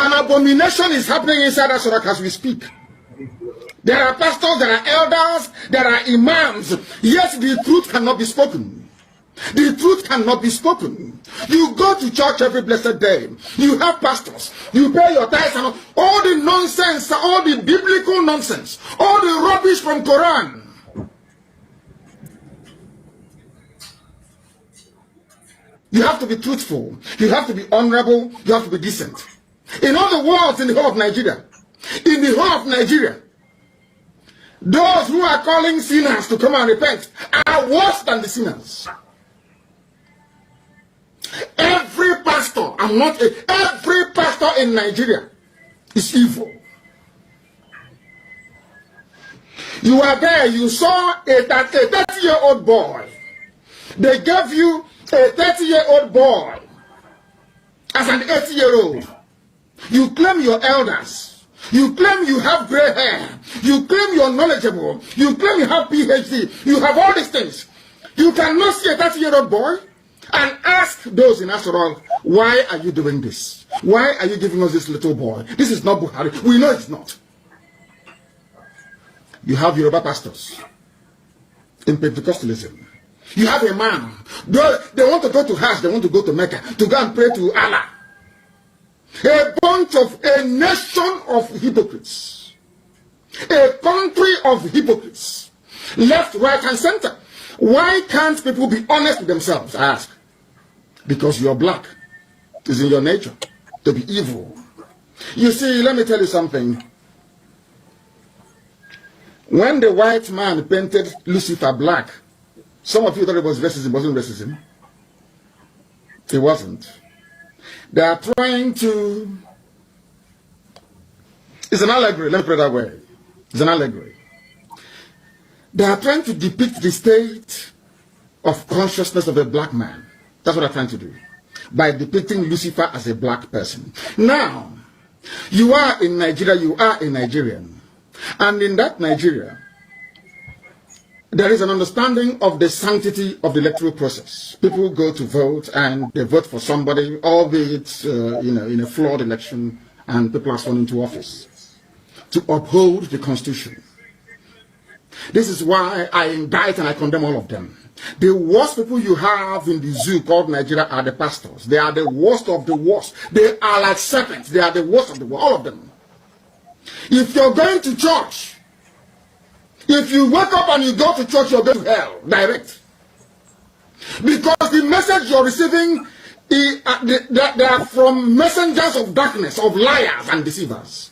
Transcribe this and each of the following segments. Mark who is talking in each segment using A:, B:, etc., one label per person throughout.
A: An abomination is happening inside us as we speak. There are pastors, there are elders, there are imams. Yet the truth cannot be spoken. The truth cannot be spoken. You go to church every blessed day. You have pastors. You pay your tithes and all the nonsense, all the biblical nonsense, all the rubbish from Quran. You have to be truthful. You have to be honorable. You have to be decent. In all the world, in the whole of Nigeria, in the whole of Nigeria, those who are calling sinners to come and repent are worse than the sinners. Every pastor, every pastor in Nigeria is evil. You are there, you saw a 30-year-old boy. They gave you a 30-year-old boy as an 80-year-old. You claim you're elders. You claim you have gray hair. You claim you're knowledgeable. You claim you have PhD. You have all these things. You cannot see a 30-year-old boy and ask those in Asarol, why are you doing this? Why are you giving us this little boy? This is not Buhari. We know it's not. You have Yoruba pastors in Pentecostalism. You have a man. They want to go to Hajj. They want to go to Mecca to go and pray to Allah. A nation of hypocrites. A country of hypocrites. Left, right, and center. Why can't people be honest with themselves? I ask. Because you're black. It's in your nature to be evil. You see, let me tell you something. When the white man painted Lucifer black, some of you thought it was racism. It wasn't racism. It wasn't. They are trying to... It's an allegory. Let me put it that way. It's an allegory. They are trying to depict the state of consciousness of a black man. That's what they're trying to do. By depicting Lucifer as a black person. Now, you are in Nigeria, you are a Nigerian. And in that Nigeria, there is an understanding of the sanctity of the electoral process. People go to vote and they vote for somebody, albeit in a flawed election, and people are sworn into office to uphold the Constitution. This is why I indict and I condemn all of them. The worst people you have in the zoo called Nigeria are the pastors. They are the worst of the worst. They are like serpents. They are the worst of the worst, all of them. If you're going to church, if you wake up and you go to church, you're going to hell, direct. Because the message you're receiving, they are from messengers of darkness, of liars and deceivers.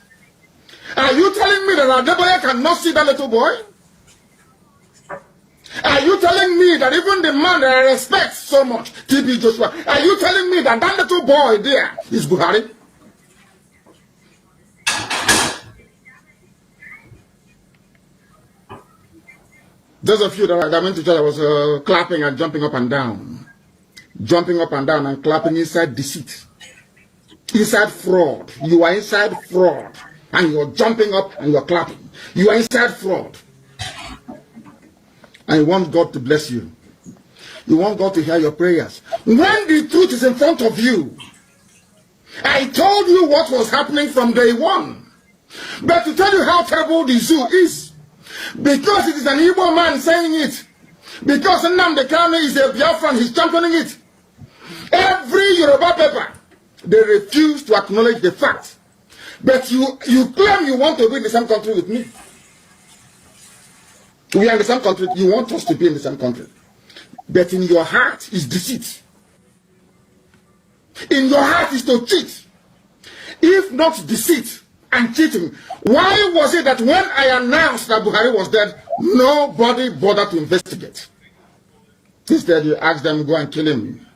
A: Are you telling me that Adeboye cannot see that little boy? Are you telling me that even the man that I respect so much, TB Joshua, are you telling me that that little boy there is Buhari? Those of you that went to church, I was clapping and jumping up and down. Jumping up and down and clapping inside deceit. Inside fraud. You are inside fraud. And you're jumping up and you're clapping. You are inside fraud. And you want God to bless you. You want God to hear your prayers. When the truth is in front of you, I told you what was happening from day one. But to tell you how terrible the zoo is, because it is an Igbo man saying it, because Nnamdi Kanu is a Biafran, he's championing it. Every Yoruba paper, they refuse to acknowledge the fact. But you claim you want to be in the same country with me. We are in the same country. You want us to be in the same country. But in your heart is deceit. In your heart is to cheat. If not deceit and cheating, why was it that when I announced that Buhari was dead, nobody bothered to investigate? Instead, you ask them to go and kill him.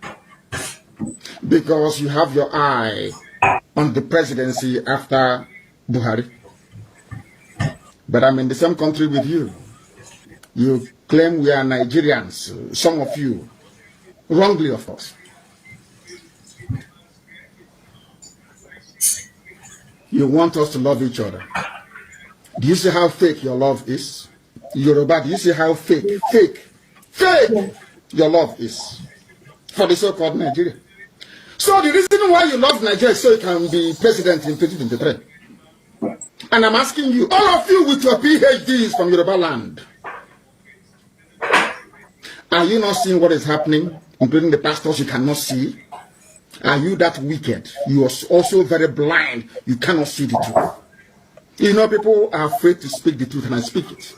A: Because you have your eye on the presidency after Buhari. But I'm in the same country with you. You claim we are Nigerians, some of you, wrongly of course. You want us to love each other. Do you see how fake your love is? Yoruba, do you see how fake your love is for the so-called Nigeria? So the reason why you love Nigeria is so you can be president in 2023. And I'm asking you, all of you with your PhDs from Yoruba land, are you not seeing what is happening, including the pastors you cannot see? Are you that wicked? You are also very blind. You cannot see the truth. You know, people are afraid to speak the truth, and I speak it.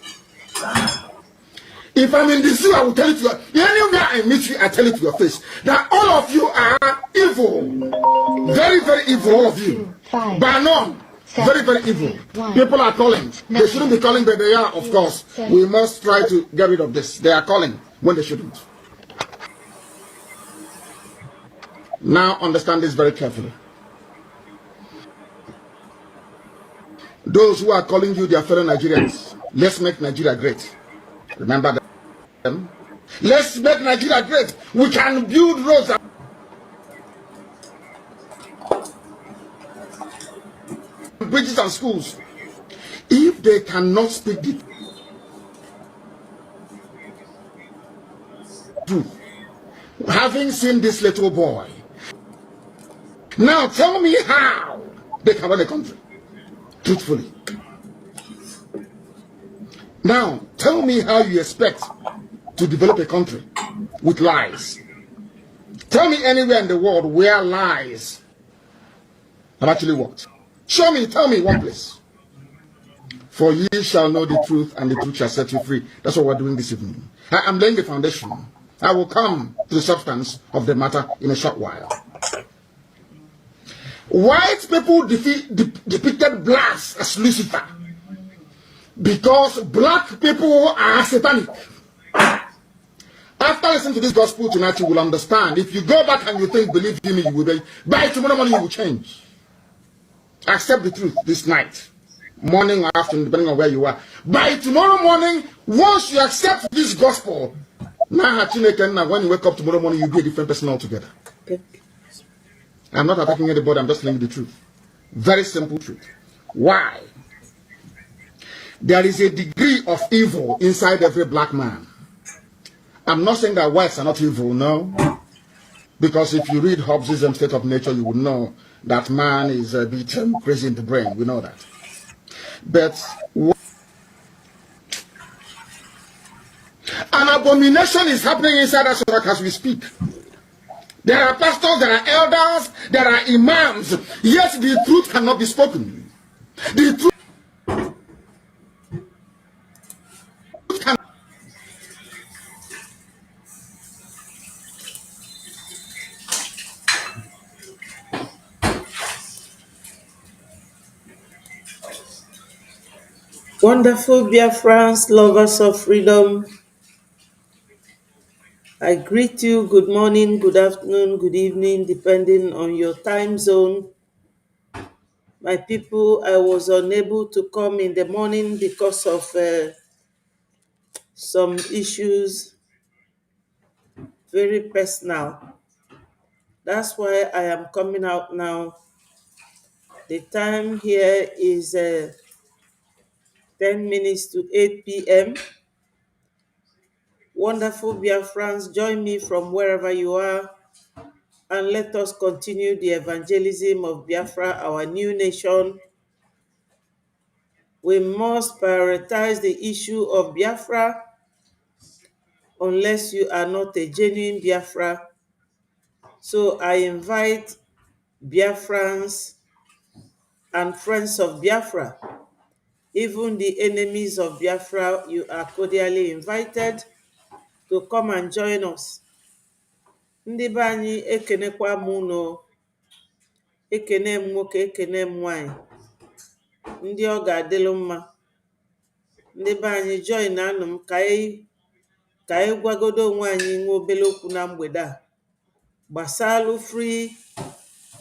A: If I'm in the zoo, I will tell it to you. Anywhere I meet you, I tell it to your face. That all of you are evil. Very, very evil, all of you. But no, very, very evil. People are calling. They shouldn't be calling, but they are, of course. We must try to get rid of this. They are calling when they shouldn't. Now understand this very carefully. Those who are calling you their fellow Nigerians, let's make Nigeria great. Remember them. Let's make Nigeria great. We can build roads and bridges and schools. If they cannot speak the truth, having seen this little boy, now tell me how they can run a country truthfully. Now tell me how you expect to develop a country with lies. Tell me anywhere in the world where lies have actually worked. Show me, tell me one place. For ye shall know the truth, and the truth shall set you free. That's what we're doing this evening. I am laying the foundation. I will come to the substance of the matter in a short while. White people depicted blacks as Lucifer because black people are satanic. After listening to this gospel tonight, you will understand. If you go back and you think, believe in me, you will be. By tomorrow morning, you will change. Accept the truth this night, morning or afternoon, depending on where you are. By tomorrow morning, once you accept this gospel, now when you wake up tomorrow morning, you'll be a different person altogether. Okay. I'm not attacking anybody, I'm just telling you the truth. Very simple truth. Why? There is a degree of evil inside every black man. I'm not saying that whites are not evil, no. Because if you read Hobbes's State of Nature, you would know that man is a bit crazy in the brain. We know that. But an abomination is happening inside us as we speak. There are pastors, there are elders, there are imams. Yet the truth cannot be spoken. The truth can.
B: Wonderful Biafrans, lovers of freedom. I greet you. Good morning, good afternoon, good evening, depending on your time zone. My people, I was unable to come in the morning because of some issues, very personal. That's why I am coming out now. The time here is 10 minutes to 8 p.m. Wonderful Biafrans, join me from wherever you are, and let us continue the evangelism of Biafra, our new nation. We must prioritize the issue of Biafra. Unless you are not a genuine Biafra. So I invite Biafrans and friends of Biafra, even the enemies of Biafra, you are cordially invited to come and join us. Ndị be anyị ekenekwa m unu, ekene m nwoke, ekene m nwanyị, ndị ọ ga-adịlụ mma. Ndị be anyị join anụ m ka anyị gwagodo onwe anyị nwe obere okwu na mgbede a gbasalụ free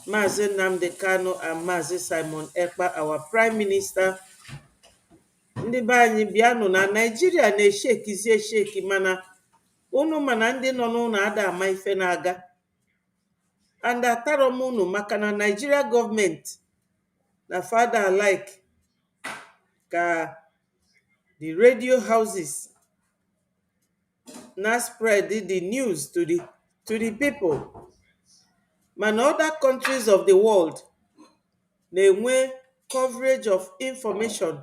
B: Maazị Nnamdi Kanu and Maazị Simon Ekpa, our Prime Minister. Ndị be anyị bịanụ na Nigeria na-eshekizi esheki, mana unu mana ndị nọ n'ụlọ ada ama ife na-aga. And ataro m unu maka na Nigeria gọọmenti na fada alike ka the radio houses na spread the news to the people. Mana other countries of the world na-enwe coverage of information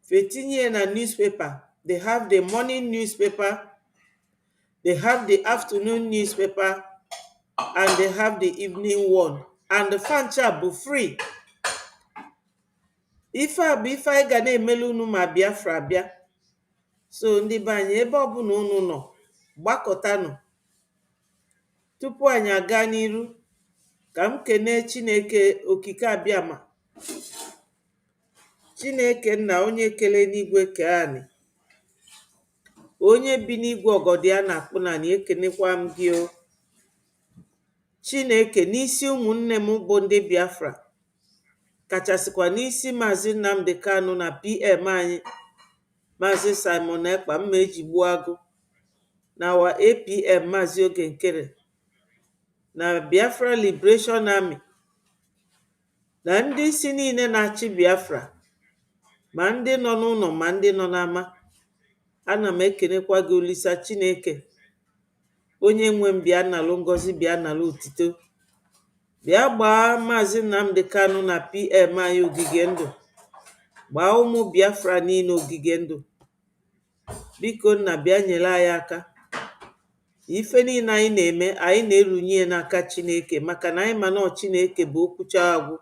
B: fetinye na newspaper. They have the morning newspaper, they have the afternoon newspaper, and they have the evening one. And the fancha bụ free. Ife a bụ ife anyị ga na-emelu unu ma Biafra bịa. So ndị be anyị, ebe ọbụla unu nọ, gbakọtanụ. Tupu anyị aga n'iru, ka m kene Chineke okike abịama. Chineke nna onye kele n'igwe ke anị. Onye bi n'igwe ọgọdị a na-akpụ na anyị, ekenekwa m gị o. Chineke n'isi ụmụnne m bụ ndị Biafra, kachasịkwa n'isi Maazị Nnamdi Kanu na PM anyị Maazị Simon Ekpa mma ejigbuo agụ, na our APM Maazị Oge Nkere, na Biafra Liberation Army, na ndị isi niile na-achị Biafra, ma ndị nọ n'ụlọ ma ndị nọ n'ama. Ana m ekenekwa gị Olisa Chineke, onye nwe m, bịa nalụ ngọzi, bịa nalụ otito. Bịa gbaa Maazị Nnamdi Kanu na PM anyị ogige ndụ, gbaa ụmụ Biafra niile ogige ndụ. Biko nna, bịa nyere anyị aka. Ife niile anyị na-eme, anyị na-erunye n'aka Chineke, maka na anyị ma na Chineke bụ okwucha agwụ.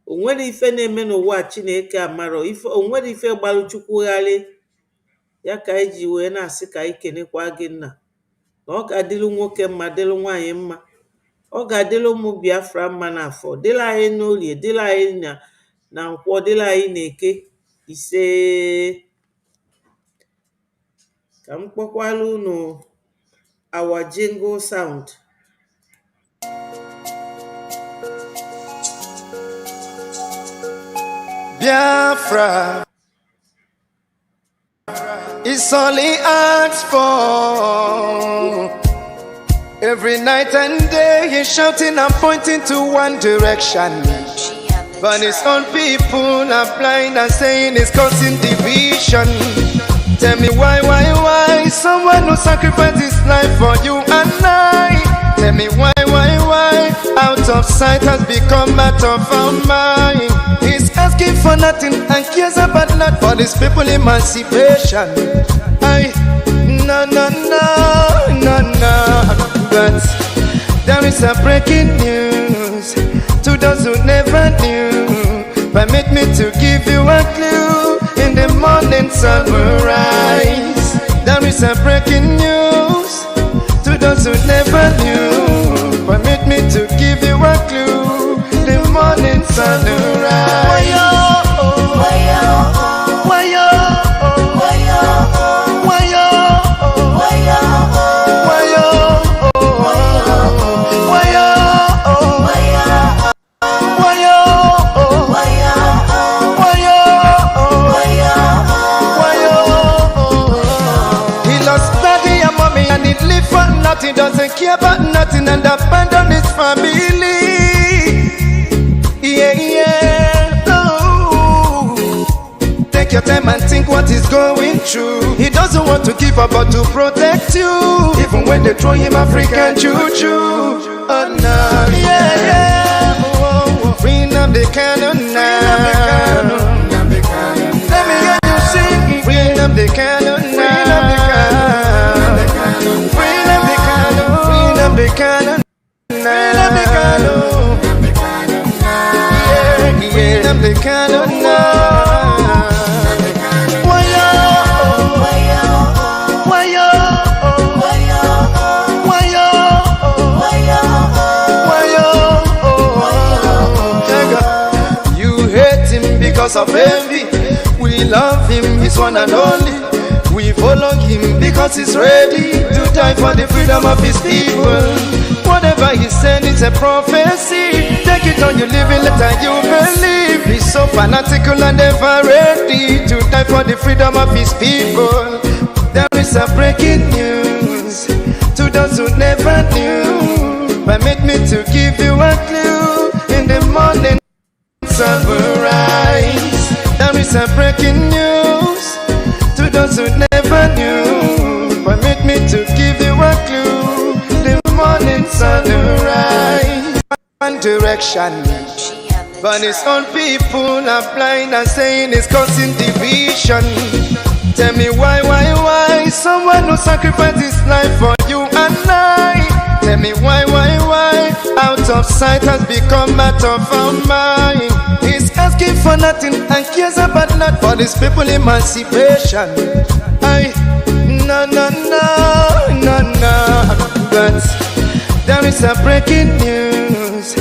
B: O nwere ife na-eme n'ụwa Chineke amarọ. O nwere ife gbalụ Chukwugharị. Ya ka anyị ji wee na-asị ka anyị kenekwa gị nna, na ọ ga-adịlụ nwoke mma, dịlụ nwaanyị mma, ọ ga-adịlụ ụmụ Biafra mma n'afọ, dịlụ anyị n'orie, dịlụ anyị na nkwọ, dịlụ anyị na-eke ise. Ka m kpọkwala unu our jingle sound.
C: Biafra is only asked for. Every night and day he's shouting and pointing to one direction, but his own people are blind and saying it's causing division. Tell me why someone who sacrificed his life for you and I? Tell me why out of sight has become out of our mind. He's asking for nothing and cares about not for these people emancipation. No. But there is a breaking news to those who never knew. Permit me to give you a clue. In the morning sun will rise. There is a breaking news to those who never knew. Permit me to give you a clue. The morning sun will rise. He doesn't care about nothing and abandon his family. Oh. Take your time and think what he's going through. He doesn't want to give up but to protect you, even when they throw him African juju. Oh no, oh. Bring up the cannon now. Let me hear you sing. Bring up the cannon now. The cannon, the cannon, you hate him because of envy. We love him, he's one and only. We follow him because he's ready to die for the freedom of his people. Whatever he said, it's a prophecy. Take it on, you live it, let you believe. He's so fanatical and ever ready to die for the freedom of his people. There is a breaking news to those who never knew. Permit me to give you a clue. In the morning sun will rise. There is a breaking news to those who never knew. Permit me to give you a clue. The morning sun will rise. direction. But his own people are blind and saying it's causing division. Tell me why someone who sacrificed his life for you and I. Tell me why out of sight has become out of our mind. He's asking for nothing and cares about not for these people emancipation. No. But there is a breaking news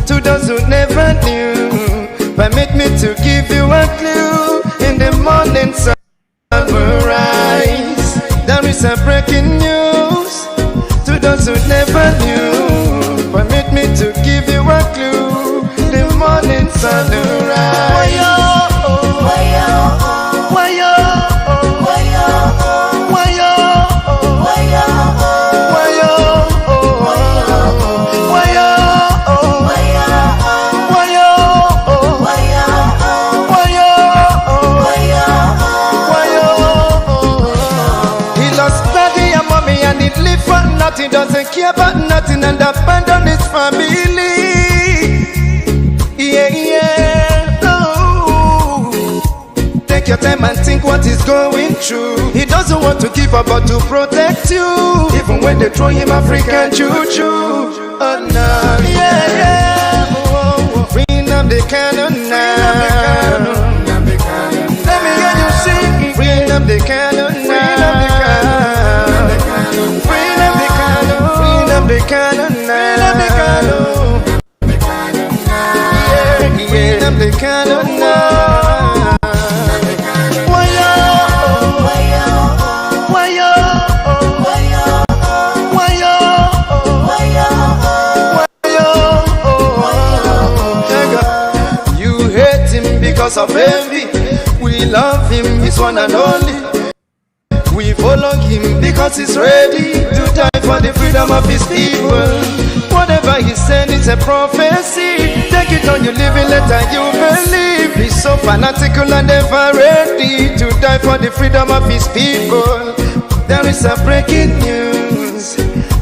C: to those who never knew. Permit me to give you a clue. In the morning sun will rise. There is a breaking news to those who never knew. Permit me to give you a clue. The morning sun will rise. He doesn't care about nothing and abandon his family. Yeah. Oh. Take your time and think what he's going through. He doesn't want to give up but to protect you. Even when they throw him African juju. Oh no, yeah. Oh. Bring up the cannon now. Let me hear you sing. Bring up the cannon now. The cannon now. The cannon now. You hate him because of envy. We love him, he's one and only. We follow him because he's ready to die for the freedom of his people. Whatever he said is a prophecy. Take it on, you live it, later you believe. He's so fanatical and ever ready to die for the freedom of his people. There is a breaking news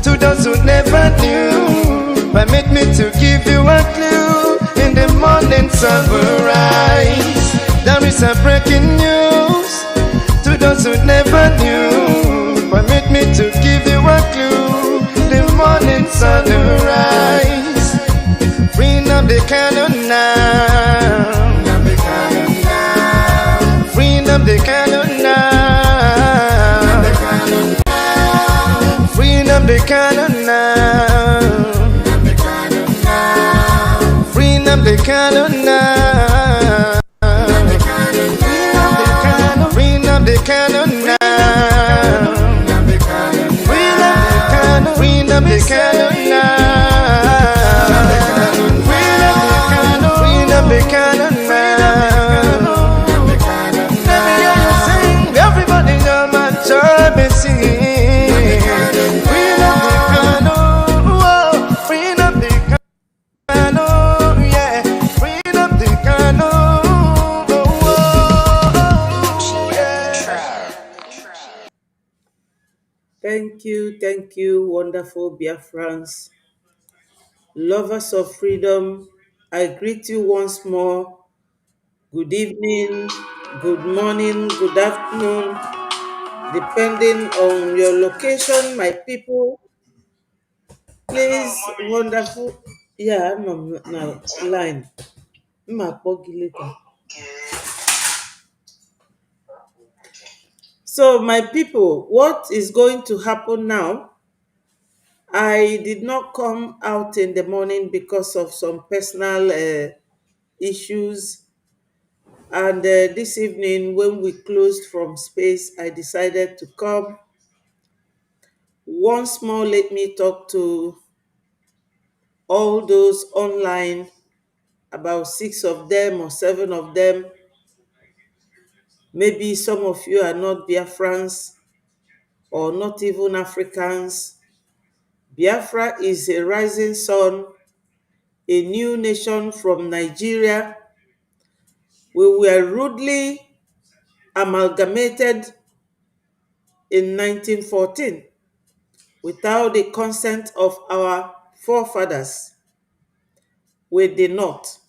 C: to those who never knew. Permit me to give you a clue. In the morning sun will rise. There is a breaking news to those who never knew. Permit me to give you a clue. The morning sun will rise. Bring up the cannon now. Bring up the cannon now. Bring up the cannon now. Bring up the cannon now. The cannon now. Bring up the cannon now. Bring up the cannon now. Let me hear you sing. Everybody know my job is singing. Bring up the cannon. Whoa. Bring up the cannon. Yeah. Bring up the cannon.
B: Thank you, wonderful Biafrans, lovers of freedom. I greet you once more. Good evening, good morning, good afternoon, depending on your location, my people. Please, wonderful. Yeah, no, line. Later. So, my people, what is going to happen now? I did not come out in the morning because of some personal issues. And this evening, when we closed from space, I decided to come. Once more, let me talk to all those online, about 6 of them or 7 of them. Maybe some of you are not Biafrans or not even Africans. Biafra is a rising sun, a new nation from Nigeria. We were rudely amalgamated in 1914 without the consent of our forefathers. with the North.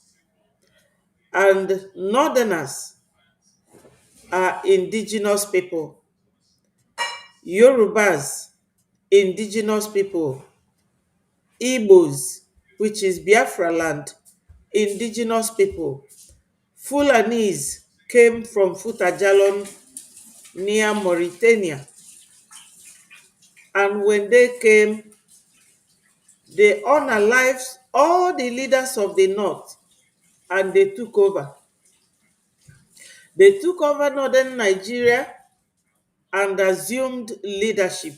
B: And Northerners are indigenous people. Yorubas, indigenous people. Igbos, which is Biafra land, indigenous people. Fulanis came from Futajalon near Mauritania. And when they came, they unalived all the leaders of the North and they took over. They took over northern Nigeria and assumed leadership.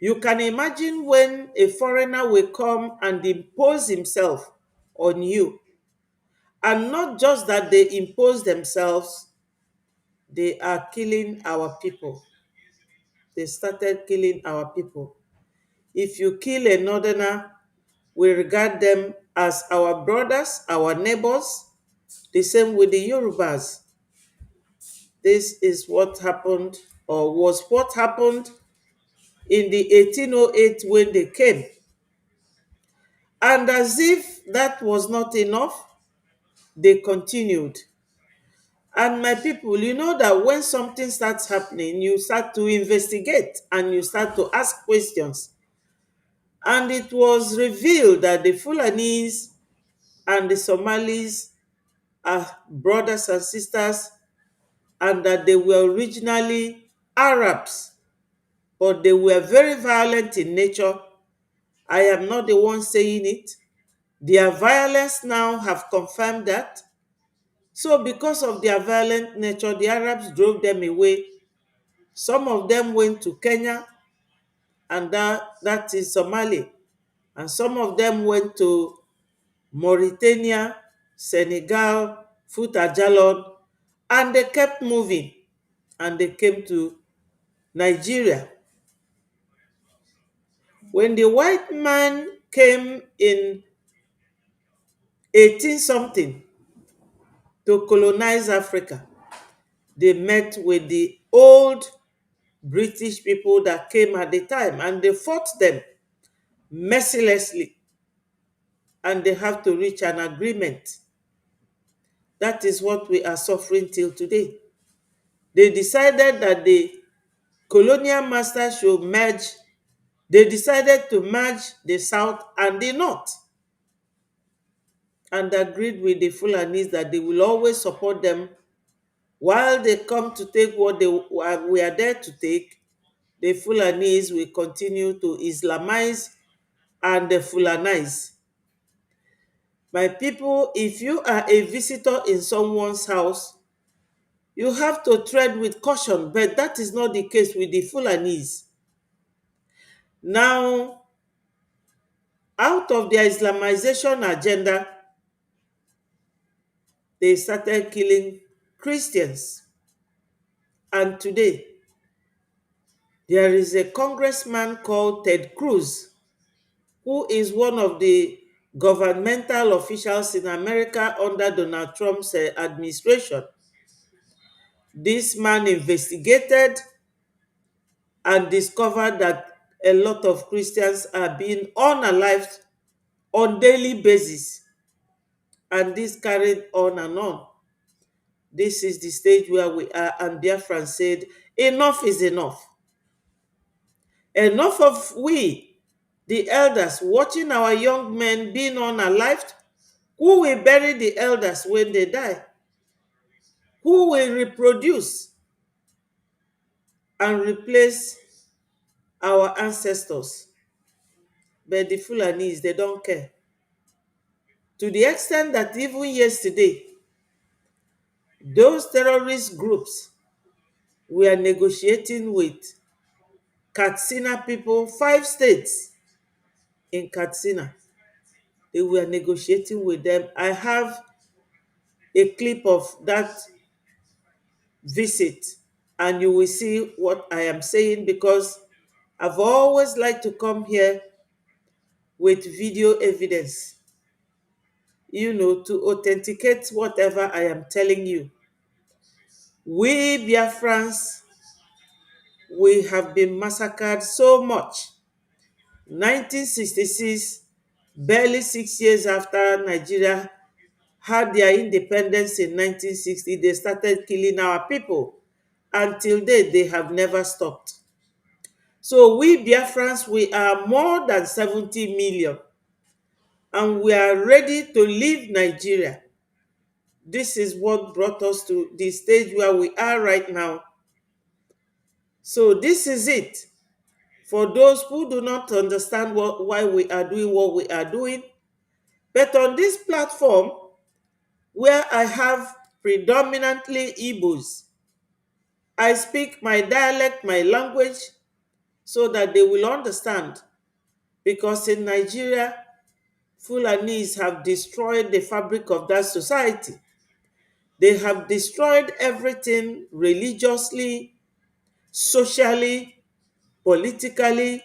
B: You can imagine when a foreigner will come and impose himself on you. And not just that they impose themselves, they are killing our people. They started killing our people. If you kill a northerner, we regard them as our brothers, our neighbors, the same with the Yorubas. This is what happened, or was what happened in the 1808 when they came. And as if that was not enough, they continued. And my people, you know that when something starts happening, you start to investigate and you start to ask questions. And it was revealed that the Fulanese and the Somalis are brothers and sisters, and that they were originally Arabs, but they were very violent in nature. I am not the one saying it. Their violence now have confirmed that. So because of their violent nature, the Arabs drove them away. Some of them went to Kenya, and that is Somalia. And some of them went to Mauritania, Senegal, Futajalon, and they kept moving. And they came to Nigeria. When the white man came in 18 something to colonize Africa, they met with the old British people that came at the time and they fought them mercilessly, and they have to reach an agreement. That is what we are suffering till today. They decided that the colonial masters should merge. They decided to merge the South and the North, and agreed with the Fulanis that they will always support them while they come to take what we are there to take. The Fulanis will continue to Islamize and Fulanize. My people, if you are a visitor in someone's house, you have to tread with caution, but that is not the case with the Fulanis. Now, out of their Islamization agenda, they started killing Christians. And today, there is a congressman called Ted Cruz, who is one of the governmental officials in America under Donald Trump's administration. This man investigated and discovered that a lot of Christians are being unalived on daily basis. And this carried on and on. This is the stage where we are, and Biafrans said, enough is enough. Enough of we, the elders, watching our young men being unalived. Who will bury the elders when they die? Who will reproduce and replace our ancestors? But the Fulanis, they don't care. To the extent that even yesterday, those terrorist groups were negotiating with Katsina people, 5 states in Katsina. They were negotiating with them. I have a clip of that visit, and you will see what I am saying, because I've always liked to come here with video evidence, to authenticate whatever I am telling you. We Biafrans, we have been massacred so much. 1966, barely 6 years after Nigeria had their independence in 1960, they started killing our people. Until date, they have never stopped. So we Biafrans, we are more than 70 million, and we are ready to leave Nigeria. This is what brought us to the stage where we are right now. So this is it. For those who do not understand why we are doing what we are doing, but on this platform, where I have predominantly Igbos, I speak my dialect, my language, so that they will understand. Because in Nigeria, Fulanis have destroyed the fabric of that society. They have destroyed everything religiously, socially, politically,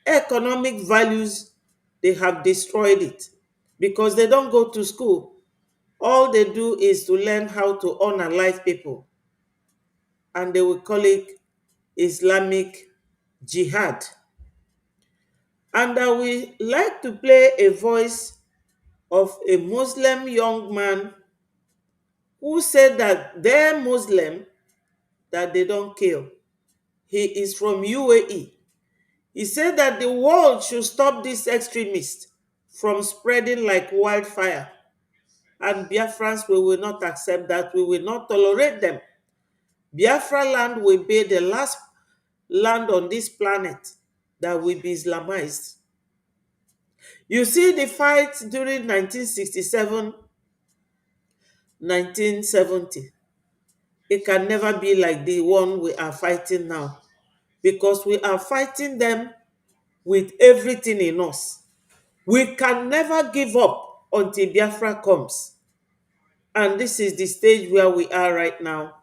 B: economic values. They have destroyed it because they don't go to school. All they do is to learn how to unalive people, and they will call it Islamic jihad. And I will like to play a voice of a Muslim young man who said that they're Muslim, that they don't kill. He is from UAE. He said that the world should stop these extremists from spreading like wildfire. And Biafrans, we will not accept that. We will not tolerate them. Biafra land will be the last land on this planet that will be Islamized. You see the fight during 1967, 1970. It can never be like the one we are fighting now, because we are fighting them with everything in us. We can never give up until Biafra comes. And this is the stage where we are right now.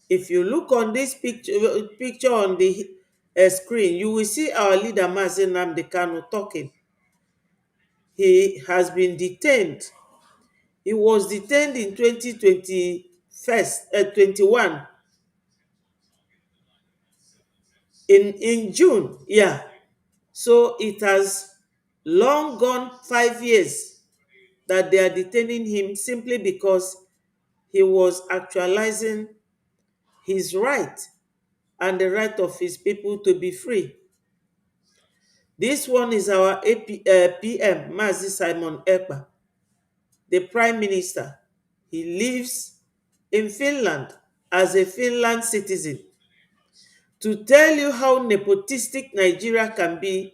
B: If you look on this picture on the screen, you will see our leader Mazi Nnamdi Kanu talking. He has been detained. He was detained in 2021 in June. Yeah. So it has long gone 5 years that they are detaining him simply because he was actualizing his right and the right of his people to be free. This one is our PM, Mazi Simon Ekpa, the Prime Minister. He lives in Finland as a Finland citizen. To tell you how nepotistic Nigeria can be,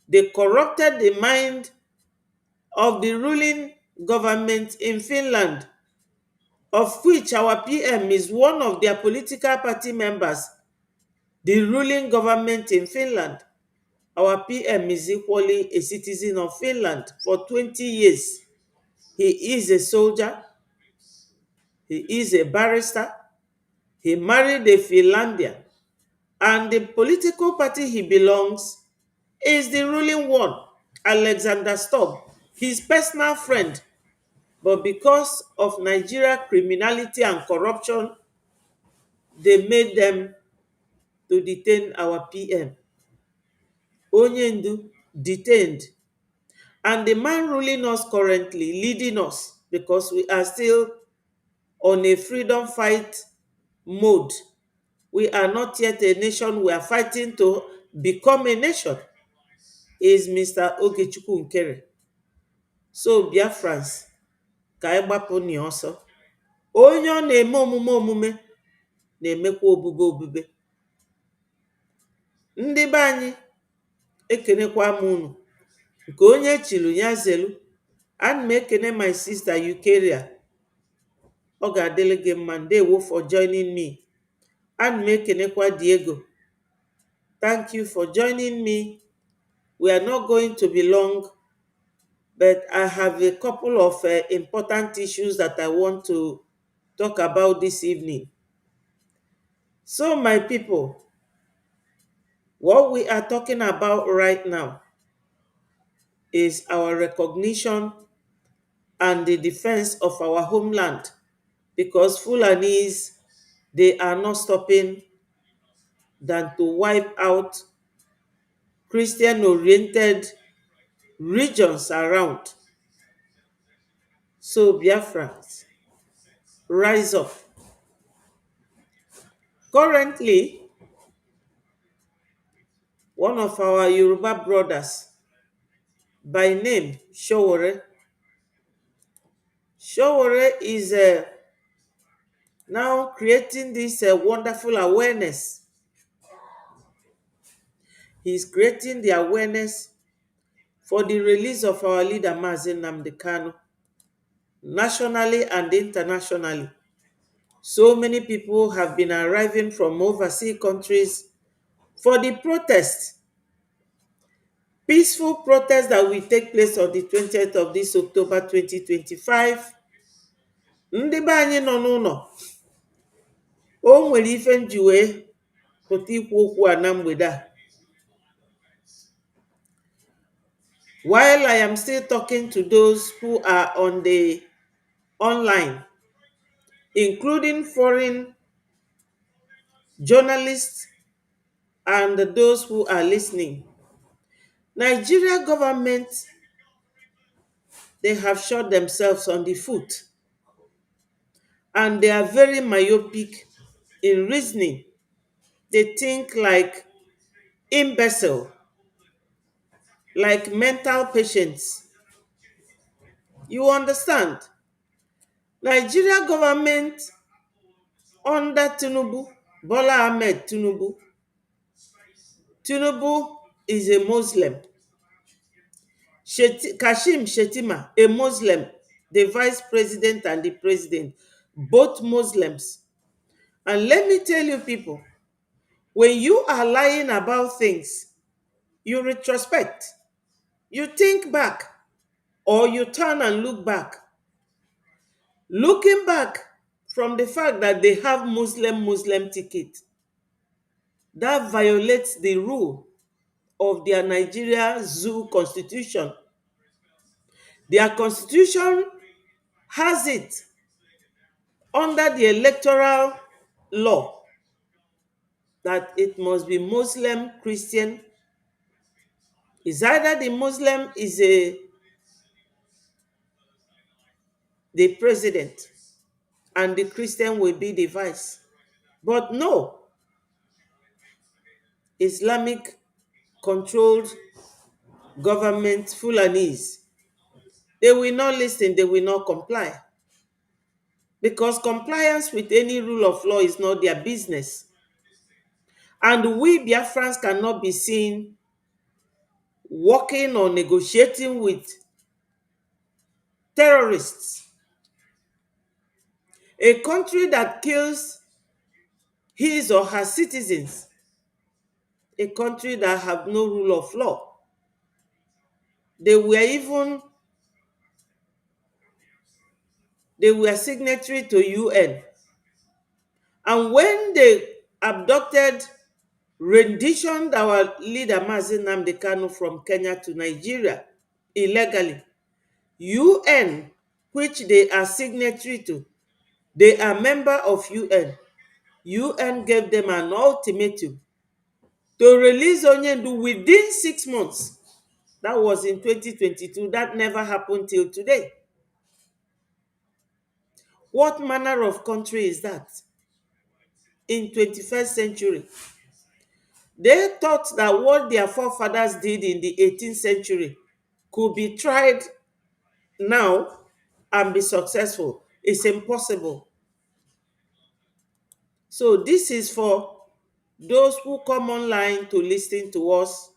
B: they corrupted the mind of the ruling government in Finland, of which our PM is one of their political party members. The ruling government in Finland, our PM is equally a citizen of Finland for 20 years. He is a soldier. He is a barrister. He married a Finlandian. And the political party he belongs is the ruling one, Alexander Stubb, his personal friend. But because of Nigeria criminality and corruption, they made them to detain our PM. Onyendu detained. And the man ruling us currently, leading us, because we are still on a freedom fight mode. We are not yet a nation. We are fighting to become a nation, is Mr. Ogechukwu Nkere. So Biafrans, ka anyị gbapụ ni ọsọ. Onye ọ na-eme omume omume na-emekwa obube obube. Ndị be anyị, ekenekwa m unu. Nke onye chilu ya zelu. Ana m ekene my sister Eukaria. Ọ ga-adịrị gị mma. Ndewo for joining me. Ana m ekenekwa Diego. Thank you for joining me. We are not going to be long, but I have a couple of important issues that I want to talk about this evening. So, my people, what we are talking about right now is our recognition and the defense of our homeland, because Fulanis, they are not stopping than to wipe out Christian-oriented regions around. So Biafrans, rise up. Currently, one of our Yoruba brothers by name Showore is now creating this wonderful awareness. He's creating the awareness for the release of our leader Mnk Msen nationally and internationally. So many people have been arriving from overseas countries for the protest, peaceful protest that will take place on the 20th of this October 2025. Ndị be anyị nọ n'ụlọ, o nwere ife nji wee pụta ikwu okwu a na mgbede a. While I am still talking to those who are on the online, including foreign journalists and those who are listening, Nigeria government, they have shot themselves on the foot, and they are very myopic in reasoning. They think like imbecile, like mental patients. You understand? Nigeria government under Bola Ahmed Tinubu is a Muslim. Kashim Shettima, a Muslim, the vice president and the president, both Muslims. And let me tell you people, when you are lying about things, you retrospect, you think back, or you turn and look back. Looking back from the fact that they have Muslim ticket, that violates the rule of their Nigeria Zoo constitution. Their constitution has it under the electoral law that it must be Muslim, Christian. Is either the Muslim is the president and the Christian will be the vice. But no, Islamic controlled government Fulanese, they will not listen, they will not comply. Because compliance with any rule of law is not their business. And we Biafrans cannot be seen working or negotiating with terrorists. A country that kills his or her citizens, a country that have no rule of law. They were signatory to UN. And when they abducted, renditioned our leader Mnk Msen from Kenya to Nigeria illegally, UN, which they are signatory to, they are member of UN. UN gave them an ultimatum to release Onyendu within 6 months. That was in 2022. That never happened till today. What manner of country is that? In 21st century. They thought that what their forefathers did in the 18th century could be tried now and be successful. It's impossible. So this is for those who come online to listen to us.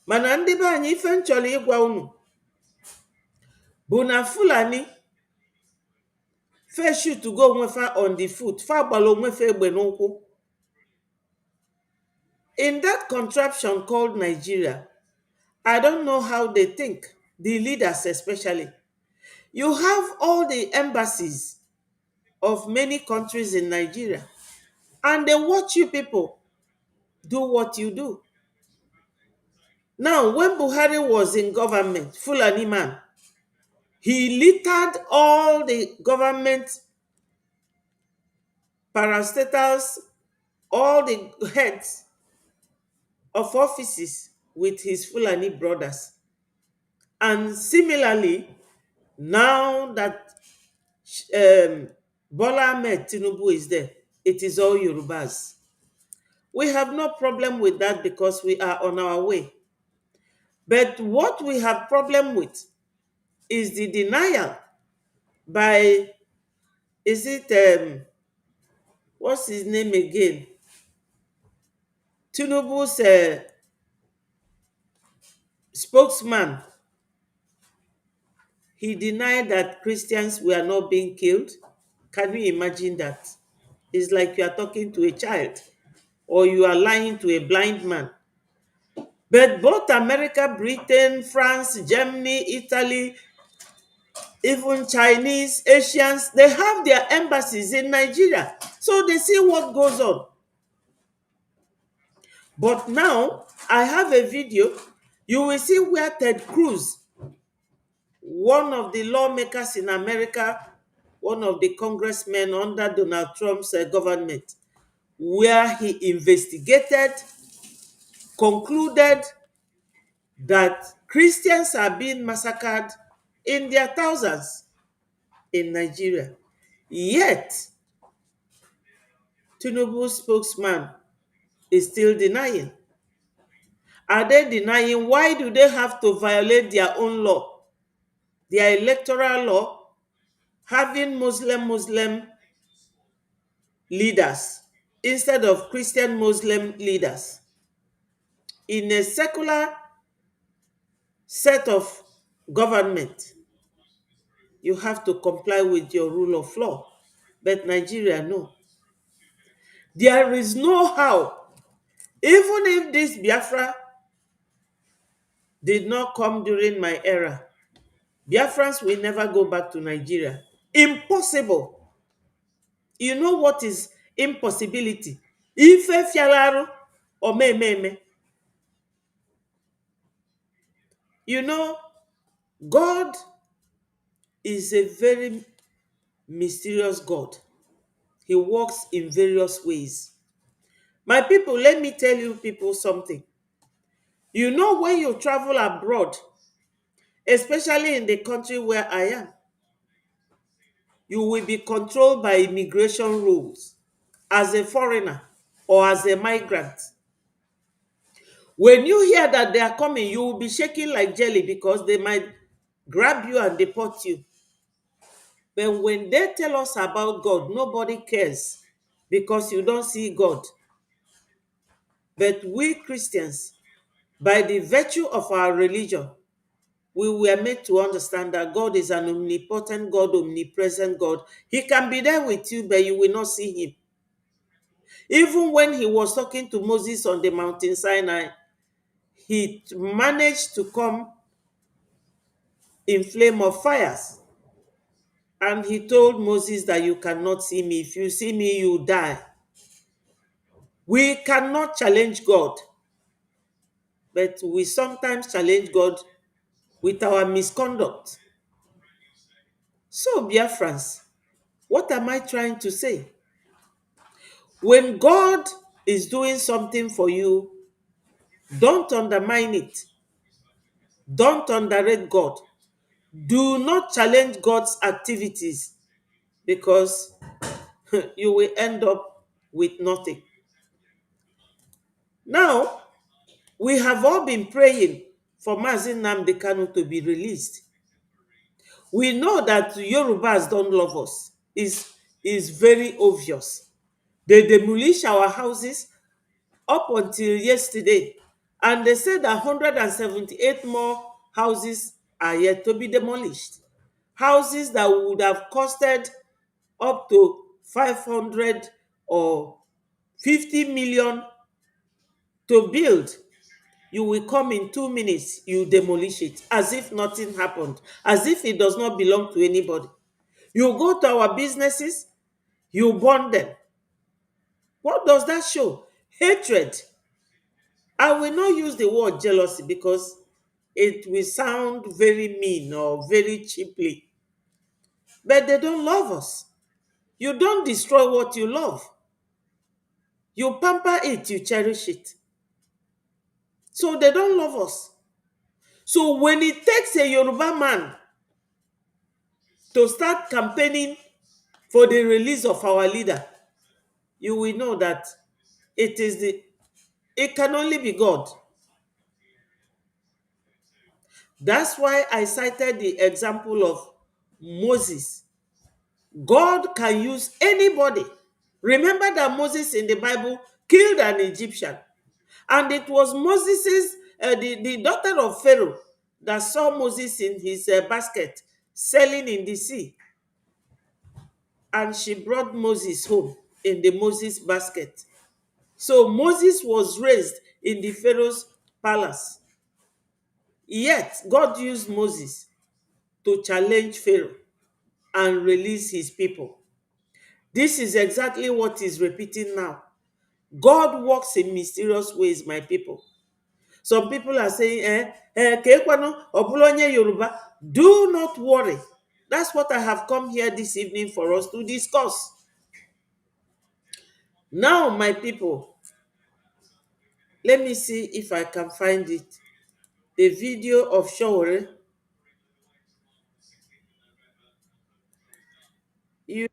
B: Mana ndị be anyị ife m chọrọ ịgwa unu bụ na Fulani fe shoot go onwefa on the foot, fa gbara onwefa egbe n'ụkwụ. In that contraption called Nigeria, I don't know how they think, the leaders especially. You have all the embassies of many countries in Nigeria, and they watch you people do what you do. Now, when Buhari was in government, Fulani man, he littered all the government parastatals, all the heads of offices with his Fulani brothers. And similarly, now that um, Bola Ahmed Tinubu is there, it is all Yorubas. We have no problem with that because we are on our way. But what we have problem with is the denial by, is it, what's his name again? Tinubu's spokesman. He denied that Christians were not being killed. Can you imagine that? It's like you are talking to a child or you are lying to a blind man. But both America, Britain, France, Germany, Italy, even Chinese, Asians, they have their embassies in Nigeria. So they see what goes on. But now, I have a video. You will see where Ted Cruz, one of the lawmakers in America, one of the congressmen under Donald Trump's government, where he investigated, concluded that Christians are being massacred in their thousands in Nigeria. Yet, Tinubu's spokesman is still denying. Are they denying? Why do they have to violate their own law, their electoral law, having Muslim leaders instead of Christian Muslim leaders? In a secular set of government, you have to comply with your rule of law. But Nigeria, no. There is no how. Even if this Biafra did not come during my era, Biafrans will never go back to Nigeria. Impossible. You know what is impossibility? Ife fialaru or me. You know, God is a very mysterious God. He works in various ways. My people, let me tell you people something. You know, when you travel abroad, especially in the country where I am, you will be controlled by immigration rules as a foreigner or as a migrant. When you hear that they are coming, you will be shaking like jelly because they might grab you and deport you. But when they tell us about God, nobody cares because you don't see God. But we Christians, by the virtue of our religion, we were made to understand that God is an omnipotent God, omnipresent God. He can be there with you, but you will not see him. Even when he was talking to Moses on the mountain Sinai, he managed to come in flame of fires. And he told Moses that you cannot see me. If you see me, you die. We cannot challenge God, but we sometimes challenge God with our misconduct. So, Biafrans, what am I trying to say? When God is doing something for you, don't undermine it. Don't underrate God. Do not challenge God's activities because you will end up with nothing. Now, we have all been praying for Mazi Nnamdi Kanu to be released. We know that Yorubas don't love us. Is very obvious. They demolish our houses up until yesterday. And they said that 178 more houses are yet to be demolished. Houses that would have costed up to 500 or 50 million to build. You will come in 2 minutes, you demolish it, as if nothing happened, as if it does not belong to anybody. You go to our businesses, you burn them. What does that show? Hatred. I will not use the word jealousy because it will sound very mean or very cheaply. But they don't love us. You don't destroy what you love. You pamper it, you cherish it. So they don't love us. So when it takes a Yoruba man to start campaigning for the release of our leader, you will know that it can only be God. That's why I cited the example of Moses. God can use anybody. Remember that Moses in the Bible killed an Egyptian. And it was the daughter of Pharaoh that saw Moses in his basket selling in the sea. And she brought Moses home in the Moses basket. So Moses was raised in the Pharaoh's palace. Yet God used Moses to challenge Pharaoh and release his people. This is exactly what is repeating now. God works in mysterious ways, my people. Some people are saying, Yoruba. Do not worry. That's what I have come here this evening for us to discuss. Now, my people, let me see if I can find it. The video of Shawore. You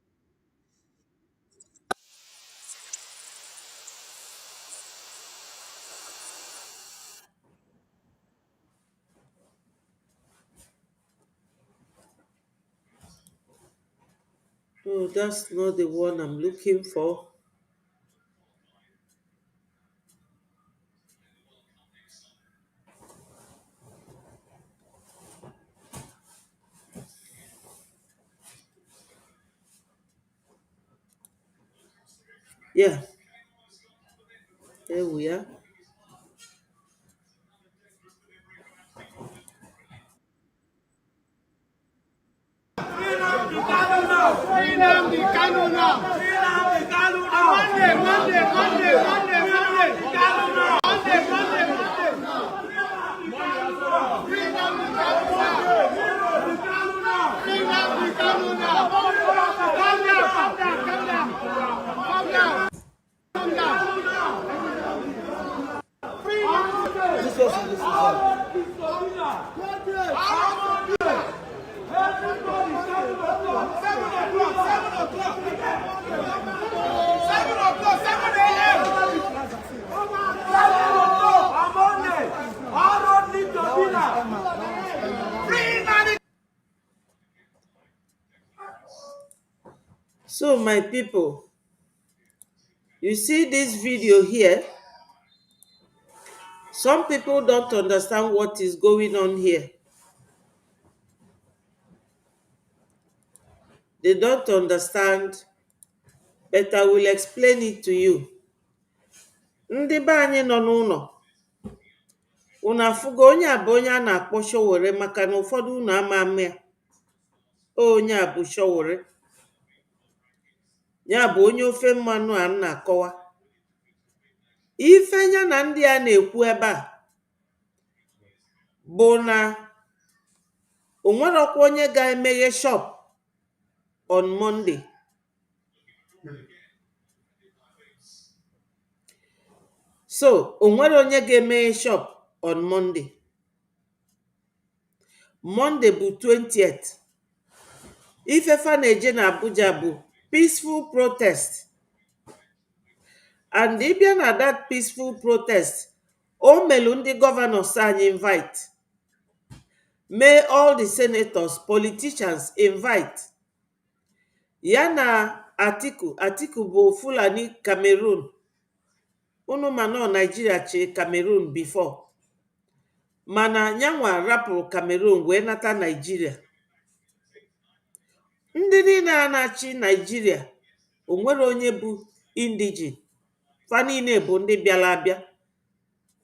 B: Oh, that's not the one I'm looking for. Yeah, there we are. So, my people, you see this video here? Some people don't understand what is going on here. They don't understand, but I will explain it to you. Ndị be anyị nọ n'ụlọ, unu afụgo onye a bụ onye a na-akpọ Showore, maka na ụfọdụ unu ama ama ya. Onye a bụ Showore. Ya bụ onye ofe mmanụ a na-akọwa. Ife ya na ndị a na-ekwu ebe a bụ na o nwerọkwa onye ga-emeghe shop on Monday. So, o nwere onye ga-emeghe shop on Monday. Monday bụ 20th. Ifefa na-eje na Abuja bụ peaceful protest. And ịbịa na that peaceful protest, o melu ndị governors anyị invite. May all the senators, politicians invite. Ya na Atiku bụ Fulani Cameroon. Unu ma nọ Nigeria chi Cameroon before. Mana nyanwa rapụrụ Cameroon wee nata Nigeria. Ndị niile a na-achị Nigeria, o nwere onye bụ indigene. Fa niile bụ ndị bịara abịa.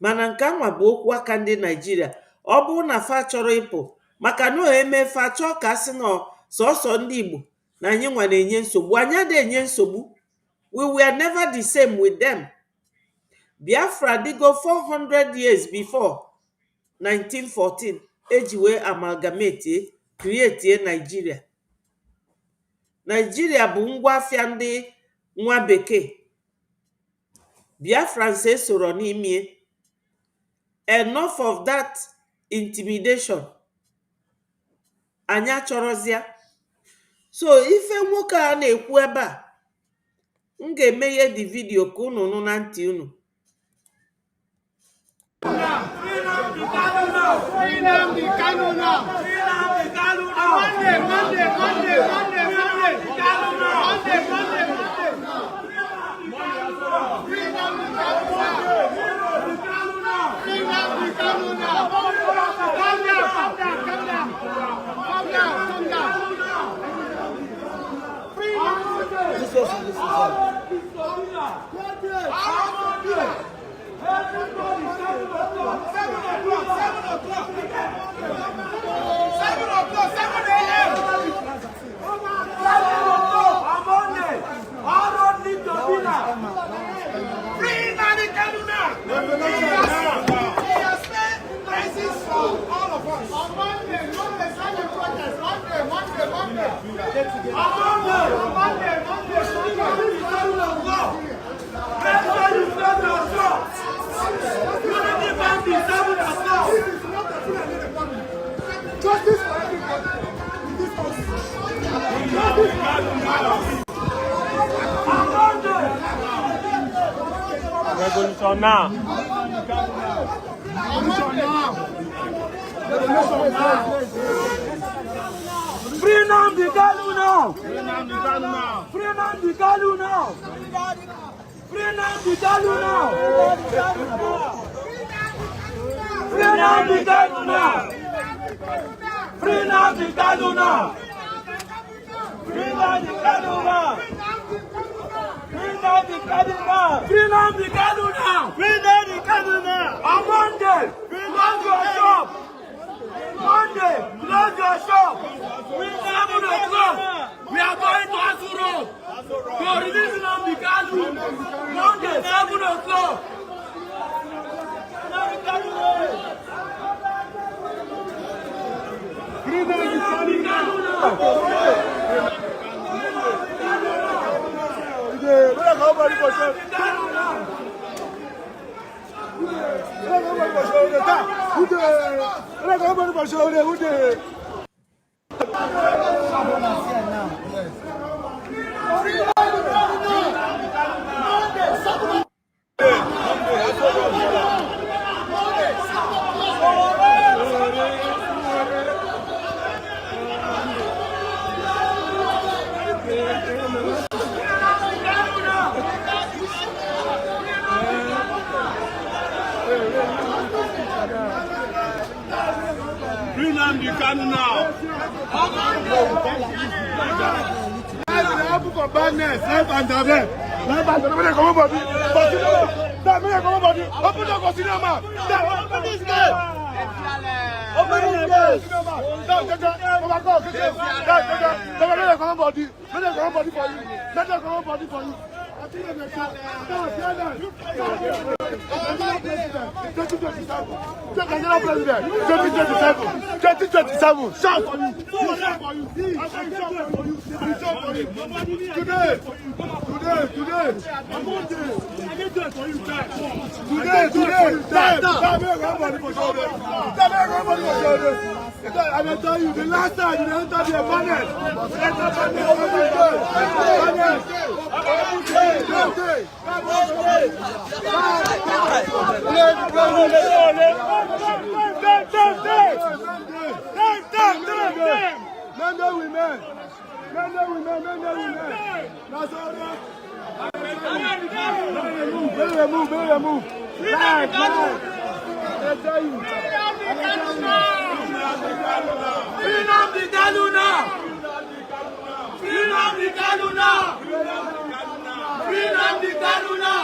B: Mana nke anwa bụ okwu aka ndị Nigeria. Ọ bụrụ na fa chọrọ ịpụ, maka na eme fa chọọ ka asị nọ sọsọ ndị Igbo na anyị nwa na-enye nsogbu. Anyị adịghị enye nsogbu. We were never the same with them. Biafra dịgo 400 years before 1914 eji wee amalgamate create Nigeria. Nigeria bụ ngwa afịa ndị nwa bekee. Biafrans esoro n'ime. Enough of that intimidation. Anyị achọrọzịa. So ife nwoke a na-ekwu ebe a, m ga-emeghe the video ka unu nụ na ntị unu.
D: Revolution now. Free Nnamdi Kanu now. Free Nnamdi Kanu now. Free Nnamdi Kanu now. Free Nnamdi Kanu now. Free Nnamdi Kanu now. Free Nnamdi Kanu now. Free Nnamdi Kanu now. Free Nnamdi Kanu now. Free Nnamdi Kanu now. Free Nnamdi Kanu now. On Monday, close your shop. Monday, close your shop. 7 o'clock, we are going to Asu Road to release Nnamdi Kanu. Monday, 7 o'clock. Nnamdi Kanu. Free Nnamdi Kanu now. Free Nnamdi Kanu now. For badness, life and death. Life and death. Come on, body. That man, come on, body. Open the cinema. Open this gate. Open this gate. Come on, body. Let them come on, body for you. Let them come on, body for you. I think they're president. 2027. Shout for you. Shout for you. Today. I will tell you, the last time you enter the banner. Men and women. That's all. Move. Live. I tell you. Free Nnamdi Kanu now. Free Nnamdi Kanu now. Free Nnamdi Kanu now. Free Nnamdi Kanu now.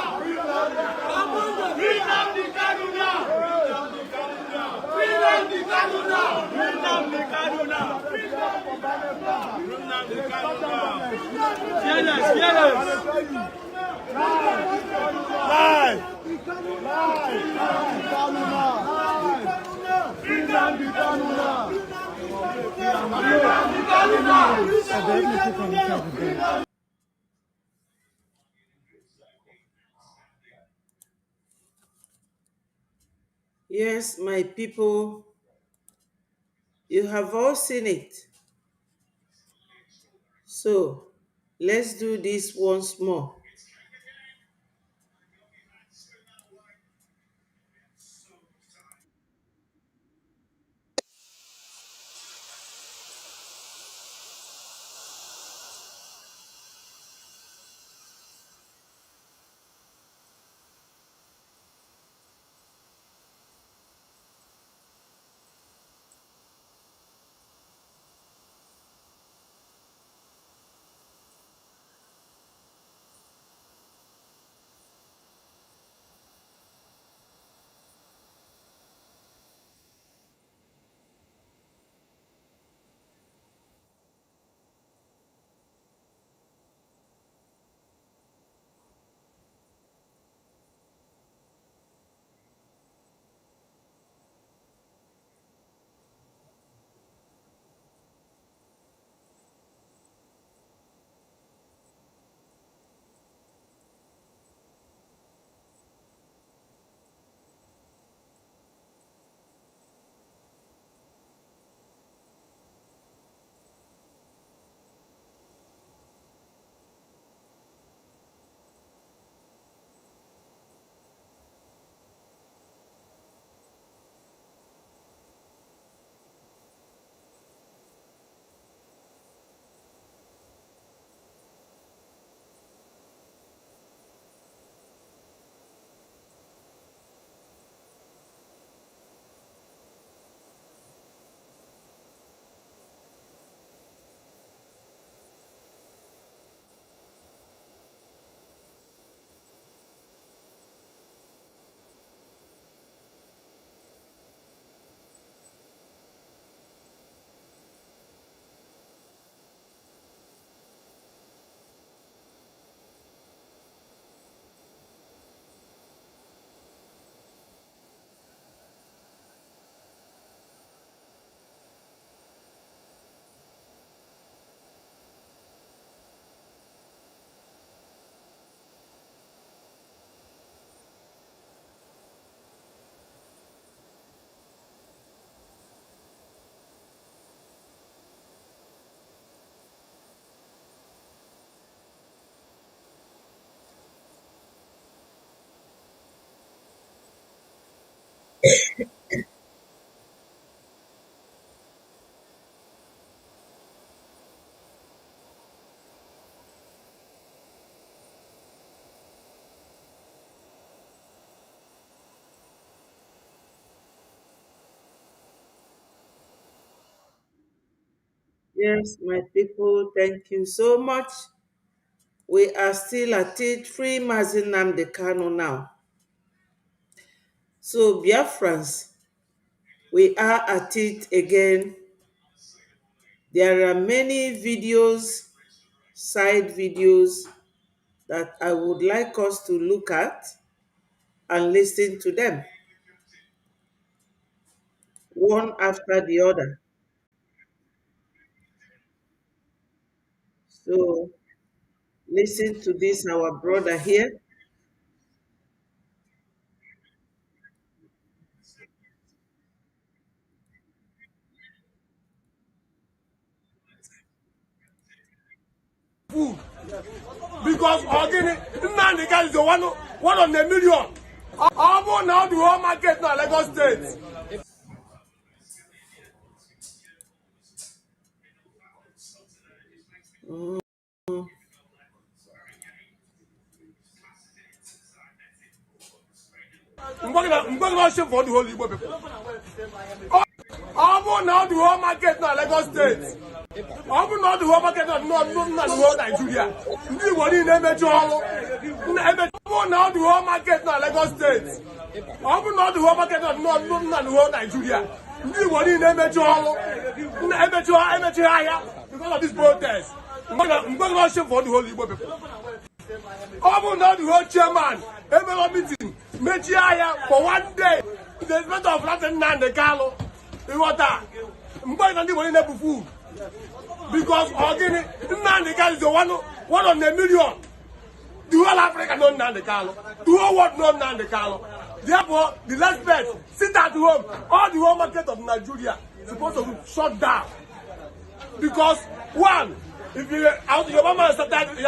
D: Free Nnamdi Kanu now. Free Nnamdi Kanu now. Free Nnamdi Kanu now. Fearless. Live. Free Nnamdi Kanu now.
B: Yes, my people, You have all seen it. So let's do this once more. Yes, my people, thank you so much. We are still at it, free Mazi Nnamdi Kanu now. So, Biafrans, we are at it again. There are many videos, side videos, that I would like us to look at and listen to them, one after the other. So, listen to this, our brother here.
D: Because Ogini, Nnamdi Kanu is the one on a million. Almost now the whole market now Lagos State. I'm going to shame for the whole Igbo people. Almost now the whole market now Lagos State. Almost now the whole market now the whole Nigeria. Ndị Igbo niile emechi ọrụ. Almost now the whole market now Lagos State. Almost now the whole market now the whole Nigeria. Ndị Igbo niile emechi ọrụ. Emechi ahịa because of this protest. I'm going to shame for the whole Igbo people. Almost now the whole chairman, MLO meeting, mechi ahịa for one day. The inspector of Latin Nnamdi Kanu. You want that? I'm going to do any food. Because Ogini, Nnamdi Kanu is the one on a million. The whole Africa knows Nnamdi Kanu. The whole world knows Nnamdi Kanu. Therefore, the last bet, sit at home. All the whole market of Nigeria is supposed to shut down. Because, one, if your mama started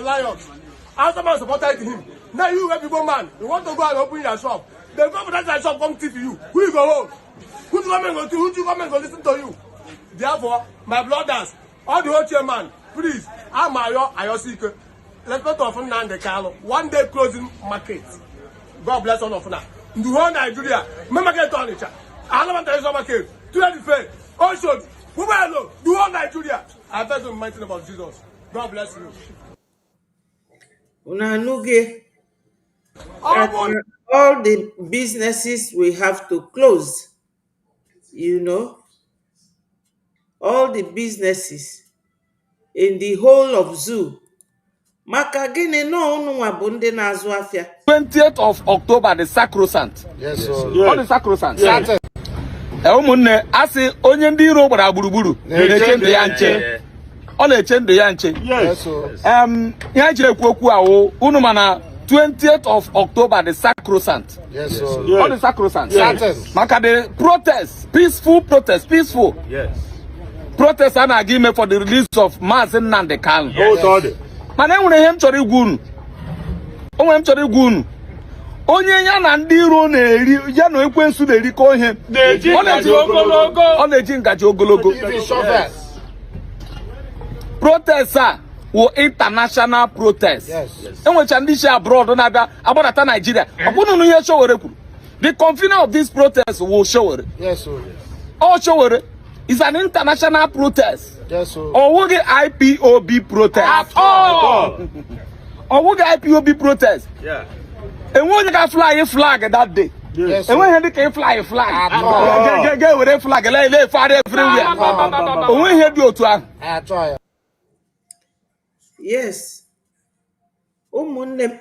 D: Lions, after man supported him, now you a people man, you want to go and open your shop. The government that shop come to you. Who you go home? Who you come and go to? Who you come and go listen to you? Therefore, my brothers, all the whole chairman, please, I'm Ayo Sike. Let's go to Mnk Msen. One day closing market. God bless all of us. The whole Nigeria, market on each other. I don't want to market. To the faith. Also, who are alone? The whole Nigeria. I thank you in the mighty name of Jesus. God bless you.
B: All the businesses we have to close, you know, all the businesses in the whole of zoo. Maka gịnị na ọnụnwa bụ ndị na-azụ afịa.
E: 20th of October, the sacrosanct.
C: Yes, sir.
E: All the sacrosanct. Ụmụnne asị onye ndị iro gbara gburugburu na-eche ndụ ya nche. Ọ na-eche ndụ ya nche. Ya ji ekwu okwu ahụ unu mana 20th of October, the sacrosanct.
C: Yes, sir.
E: All the sacrosanct.
C: Maka
E: the protest, peaceful protest, peaceful.
F: Yes.
E: Protest a na-aga ime for the release of Maazị Nnamdi Kanu. Mana enwere ihe m chọrọ igwu unu. Onwe m chọrọ igwu unu. Onye ya na ndị iro na-eri ya na ekwensu na-erikọ ihe. Ọ na-eji ngaji ogologo. Protest a wụ international protest. Enwecha ndị isi abroad na-abịa agbadata Nigeria. Ọ bụrụ na ihe Showore kwuru. The convener of this protest will Showore.
C: Yes, sir.
E: All Showore is an international protest.
C: Yes, sir.
E: Owoge IPOB protest. At all. Owoge IPOB protest.
F: Yeah.
E: And when you can fly a flag that day.
C: Yes,
E: and when you can fly a flag. Get with a flag. Lay far everywhere. And when you do to
B: Yes. Ụmụnne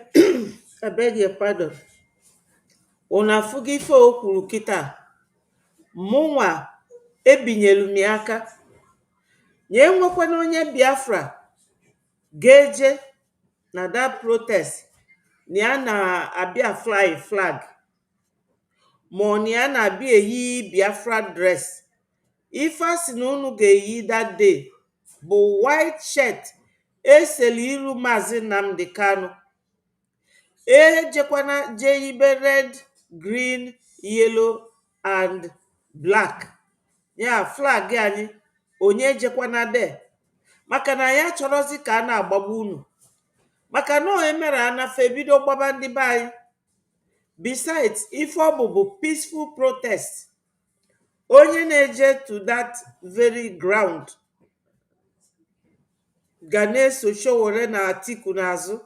B: I beg your pardon. Una fugi ife o kwuru kịta. Mụnwa ebinyelu m aka. Nye nwekwana onye Biafra ga-eje na that protest na ya na-abịa fly flag ma na ya na-abịa eyi Biafra dress. Ife a sị na unu ga-eyi that day bụ white shirt eseli iru Maazị Nnamdi Kanu. Ejekwana je yibe red, green, yellow and black. Ya flag anyị onye ejekwana de. Maka na ya chọrọzi ka a na-agbagbu unu. Maka na o emere anafe bido gbaba ndị be anyị. Besides, ife ọ bụ peaceful protest. Onye na-eje to that very ground ga na-eso Showore na Atiku n'azụ.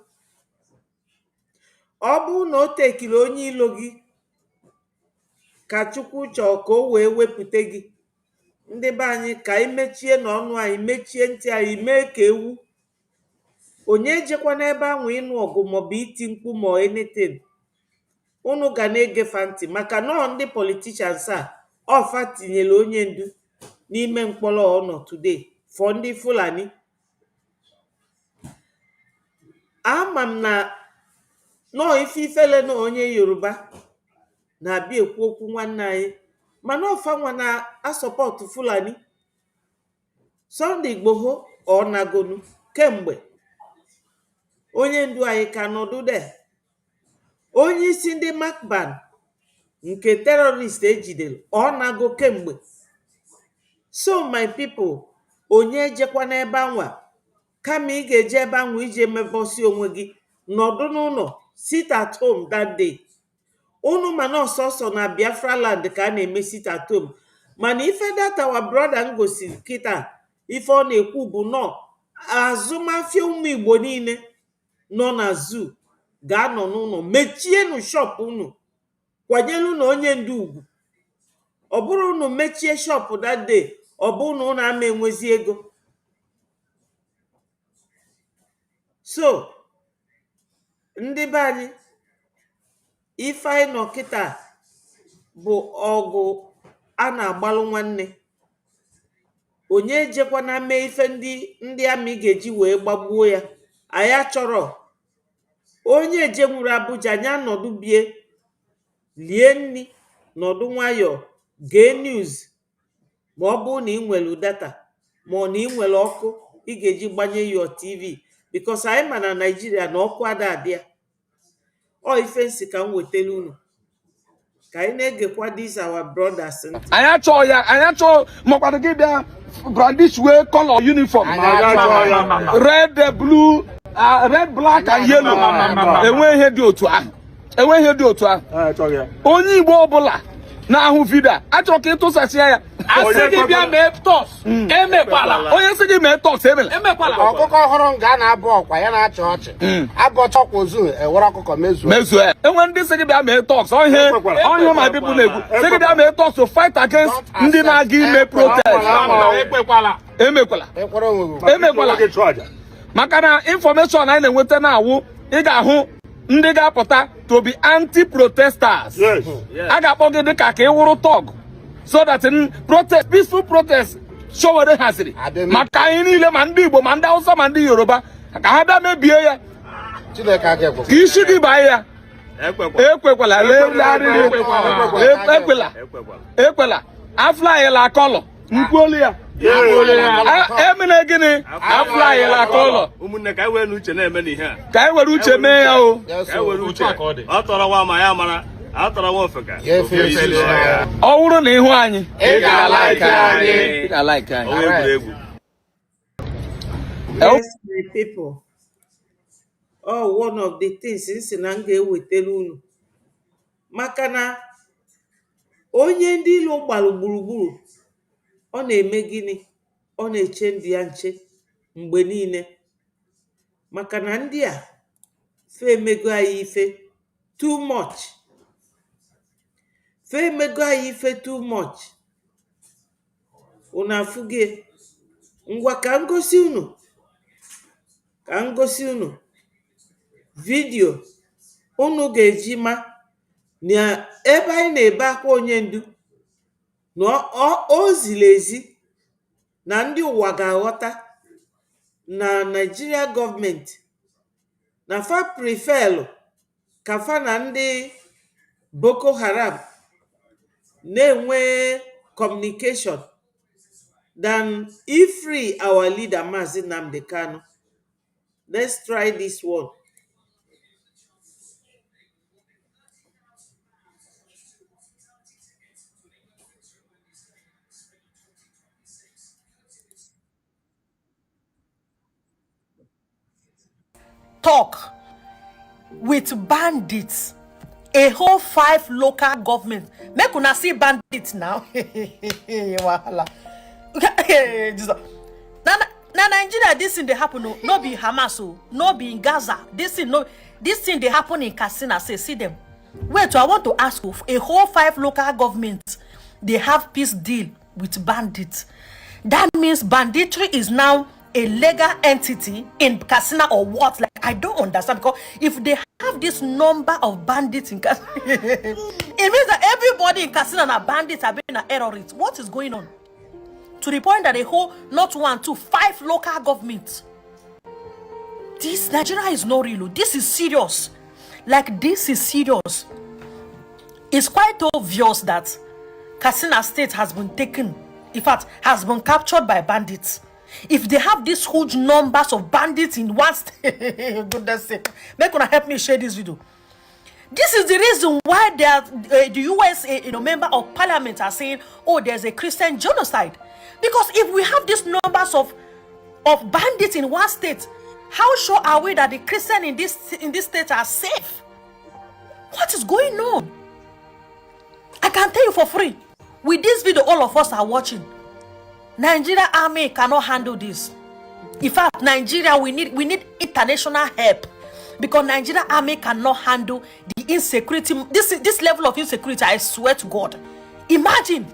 B: Ọ bụ na o tekiri onye ilo gị ka Chukwu chọọ ka o wee wepụta gị. Ndị be anyị ka imechie n'ọnụ anyị, mechie ntị anyị, mee ka ewu. Onye ejekwa n'ebe ahụ ịnụ ọgụ maọbụ iti mkpu ma anything. Unu ga na-egefa ntị maka nọọ ndị politicians a ọfa tinyere onye ndu n'ime mkpọrọ ọnọ today for ndị Fulani. Ama m na nọọ ifele na onye Yoruba na-abịa ekwu okwu nwanne anyị mana ọfanwa na-asọpọtụ Fulani. Sunday Igboho ọ nagonu kemgbe. Onye ndu anyị ka nọdụ de. Onye isi ndị Makban nke terrorist ejidere ọ nago kemgbe. So my people, onye ejekwa n'ebe anwa kama ị ga-eje ebe anwa ije mebosi onwe gị nọdụ n'ụlọ, sit at home that day. Unu mana ọsọsọ na Biafra land ka a na-eme sit at home. Mana ife data wa brother m gosiri kịta ife ọ na-ekwu bụ nọ azụmafịa ụmụ Igbo niile nọ na zoo ga-anọ n'ụlọ, mechienụ shop unu, kwanyelu na onye ndu ugwu. Ọ bụrụ unu mechie shop that day, ọ bụ na unu ama enwezi ego. So ndị be anyị ife anyị nọ kịta bụ ọgụ a na-agbalụ nwanne. Onye ejekwana mee ife ndị amị ga-eji wee gbagbuo ya. Anyị achọrọ onye eje nwuru Abuja anya nọdụ bie lie nri nọdụ nwayọọ gee news ma ọ bụrụ na ị nwere data ma ọ na ị nwere ọkụ ị ga-eji gbanye your TV because anyị ma na Naịjirịa na ọkụ ada adịa. Ọ ife nsi ka m wetara unu ka anyị na-egekwa these our brothers ntị.
E: anyị achọọ ya, anyị achọọ makwado gị bịa brandish wee color uniform red blue red black and yellow. enwe ihe dị otu ahụ, enwe ihe dị otu ahụ. onye Igbo ọbụla na-ahụ vidio achọrọ ka ịtụsasịa ya.
F: asị gị bịa mee tos emekwala.
E: onye sị gị mee tos
F: emekwala.
G: ọkụkọ ọhụrụ nga na-abụ ọkwa ya na-achị ọchị abọcha ọkwa ozu ewere ọkụkọ
E: mezuo. enwe ndị sị gị bịa mee tos onye ma bịbụ na-egwu sị gị bịa mee tos to fight against ndị na-aga ime protest. emekwala maka na information anyị na-enweta na-awụ ị ga-ahụ ndị ga-apụta to be anti-protesters. a ga-akpọ gị dịka ka ị wụrụ tọg so that protest, peaceful protest showere haziri maka anyị niile ma ndị Igbo ma ndị Hausa ma ndị Yoruba ka ha bịa mebie ya ka isi gị baa ya. ekwekwala ekwela aflayela kọlọ nkwuolu ya emene gịnị aflayela kọlọ
H: ụmụnne ka anyị were uche na-eme n'ihe a
E: ka anyị were uche mee ya o.
H: ka anyị were uche ọ tọrọ nwa ma ya mara atọrọ nwa ofeka.
E: ọ bụrụ na ịhụ anyị
F: ị ga-alaiki
H: egwuregwu.
B: Yes, my people. Oh, one of the things nsi na m ga-ewetara unu maka na onye ndị ilo gbalụ gburugburu ọ na-eme gịnị? Ọ na-eche ndị ya nche mgbe niile maka na ndị a fe emego anyị ife too much. Fe emego anyị ife too much. Unu afụge ngwa ka m gosi unu vidio unu ga-eji ma na ebe anyị na-ebe akwa onye ndu na o ziri ezi na ndị ụwa ga-aghọta na Nigeria gọọmenti na fa prefelu ka fa na ndị Boko Haram na-enwe communication than if free our leader Mazi Nnamdi Kanu. Let's try this one.
I: Talk with bandits, a whole 5 local governments. Make una see bandits now. Wahala. Na Nigeria, this thing they happen. No be Hamas, no be in Gaza. This thing they happen in Katsina. Say, see them. Wait, I want to ask you. A whole 5 local governments, they have peace deal with bandits. That means banditry is now a legal entity in Katsina or what? Like, I don't understand, because if they have this number of bandits in Katsina, it means that everybody in Katsina are bandits, are being terrorists. What is going on? To the point that a whole, not 1, 2, 5 local governments. This Nigeria is not real. This is serious. Like, this is serious. It's quite obvious that Katsina State has been taken, in fact, has been captured by bandits. If they have these huge numbers of bandits in one state, goodness sake, make una help me share this video. This is the reason why the US, member of parliament are saying, oh, there's a Christian genocide. Because if we have these numbers of bandits in one state, how sure are we that the Christians in this state are safe? What is going on? I can tell you for free. With this video, all of us are watching. Nigeria army cannot handle this. In fact, Nigeria, we need international help, because Nigeria army cannot handle the insecurity. This level of insecurity, I swear to God. Imagine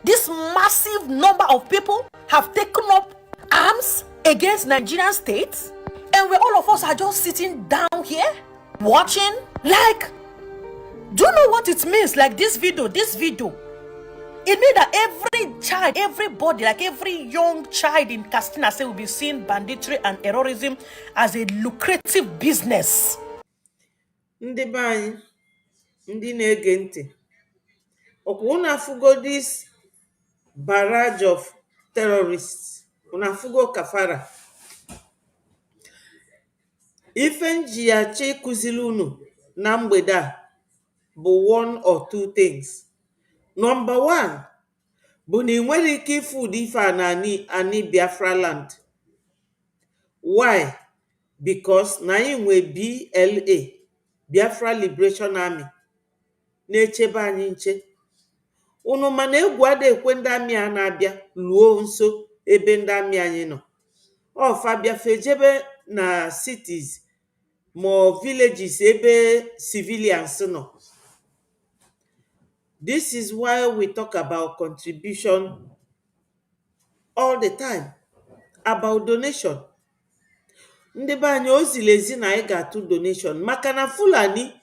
I: this massive number of people have taken up arms against Nigerian states, and all of us are just sitting down here watching. Like, do you know what it means? Like, this video, it means that every child, everybody, like every young child in Katsina State will be seeing banditry and terrorism as a lucrative business.
B: Ndị be anyị, ndị na-ege ntị, ọkwa unu afụgo this barrage of terrorists, unu afụgo kafara. Ife njiyachi kụziri unu na mgbede a bụ one or two things. Number one bụ na ị nwere ike ịfụ ụdị ife a na ani Biafra land. Why? Because na anyị nwe BLA, Biafra Liberation Army, na-echebe anyị nche. Unu mana egwu ada ekwe ndị amị a na-abịa luo nso ebe ndị amị anyị nọ. Ọfa bịafe jebe na cities ma villages ebe civilians nọ. This is why we talk about contribution all the time, about donation. Ndị be anyị ozili ezi na anyị ga-atụ donation maka na Fulani,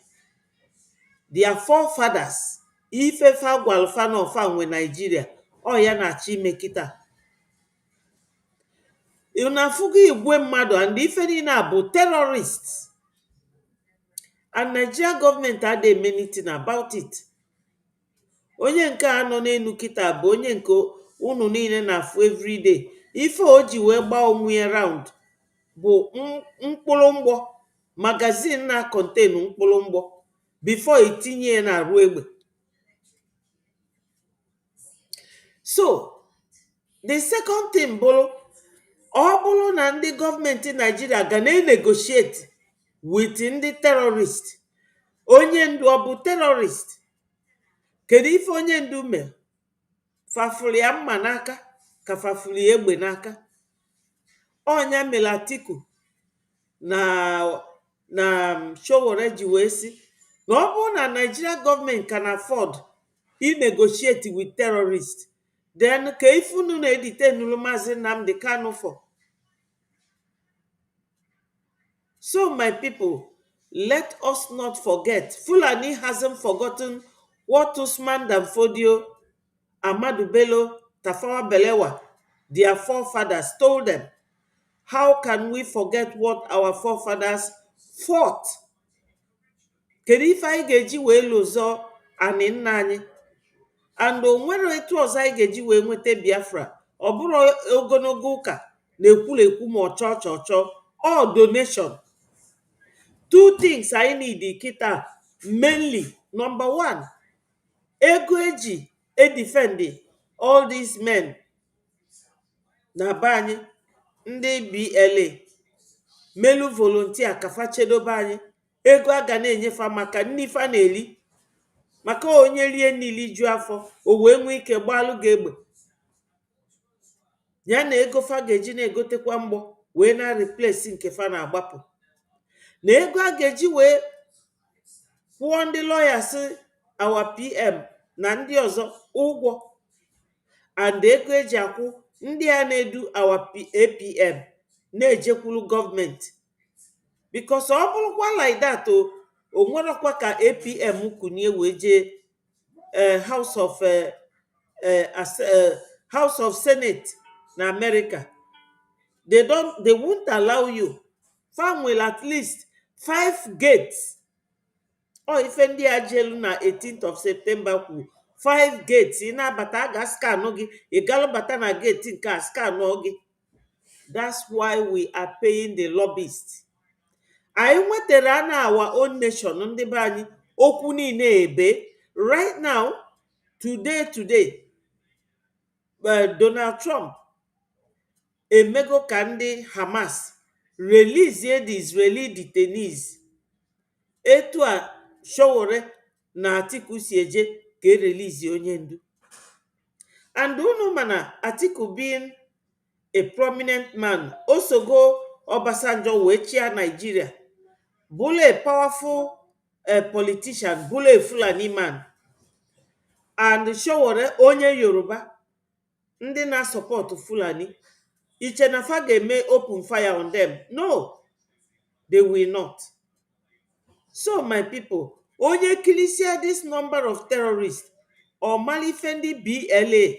B: their forefathers, ifefe agwalfa na ọfa nwe Nigeria, ọ ya na-achọ ime kịta. Unu afụgo igwe mmadụ and ife niile a bụ terrorists, and Nigeria government adịghị eme anything about it. Onye nke a nọ n'elu kịta bụ onye nke unu niile na-afụ everyday. Ife o ji wee gbaa onwe ya round bụ mkpụrụ mgbọ, magazin na contain mkpụrụ mgbọ before itinye ya na-arụ egbe. So the second thing bụrụ, ọ bụrụ na ndị gọọmenti Nigeria ga na-negotiate with ndị terrorist, onye ndu ọ bụ terrorist, kedu ife onye ndu mere? Fafuru ya mma n'aka ka fafuru ya egbe n'aka. Ọnya mere Atiku na Sowore ji wee si na ọ bụrụ na Nigeria government can afford negotiate with terrorists, then ka ife unu na-edite nulu Maazị Nnamdi Kanu for. So my people, let us not forget, Fulani hasn't forgotten what Usman Dan Fodio, Ahmadu Bello, Tafawa Balewa, their forefathers told them. How can we forget what our forefathers fought? Kedu ife anyị ga-eji wee lụzọ anị nna anyị? And o nwere etu ọzọ anyị ga-eji wee nweta Biafra. Ọ bụrụ ogologo ụka na-ekwulekwu ma ọchọ all donation. Two things I need kita mainly. Number one, ego eji defend all these men na banye ndị BLA melu volunteer kafa chedobe anyị. Ego aga na-enyefa maka nnifa na-eli, maka onye rie nili ju afọ o wee nwee ike gbalụ ga-egbe ya na ego fa ga-eji na-egotekwa mgbọ wee na replace nke fa na-agbapụ, na ego a ga-eji wee kwụọ ndị lawyers our PM na ndị ọzọ ụgwọ, and ego eji akwụ ndị a na-edu our APM na-ejekwulu gọọmenti. Because ọ bụrụkwa like that o nwerekwa ka APM kunye wee jee House of Senate na America. They won't allow you. Farm will at least 5 gates. Ife ndị a jelu na 18th of September kwu 5 gates. Ị na-abata a ga-scan gị, ị galụbata na gate nke a scan gị. That's why we are paying the lobbyists. Anyị nwetara na our own nation ndị be anyị okwu niile ebe. Right now, today, Donald Trump emego ka ndị Hamas release the Israeli detainees. Etu a Sowore na Atiku si eje ka release onye ndu. And unu mana Atiku being a prominent man, also go Obasanjo wee chia Nigeria, bụrụ a powerful politician, bụrụ a Fulani man, and Sowore onye Yoruba, ndị na support Fulani. Iche na fa ga-eme open fire on them? No, they will not. So my people, onye kilisia this number of terrorists or malifendi BLA,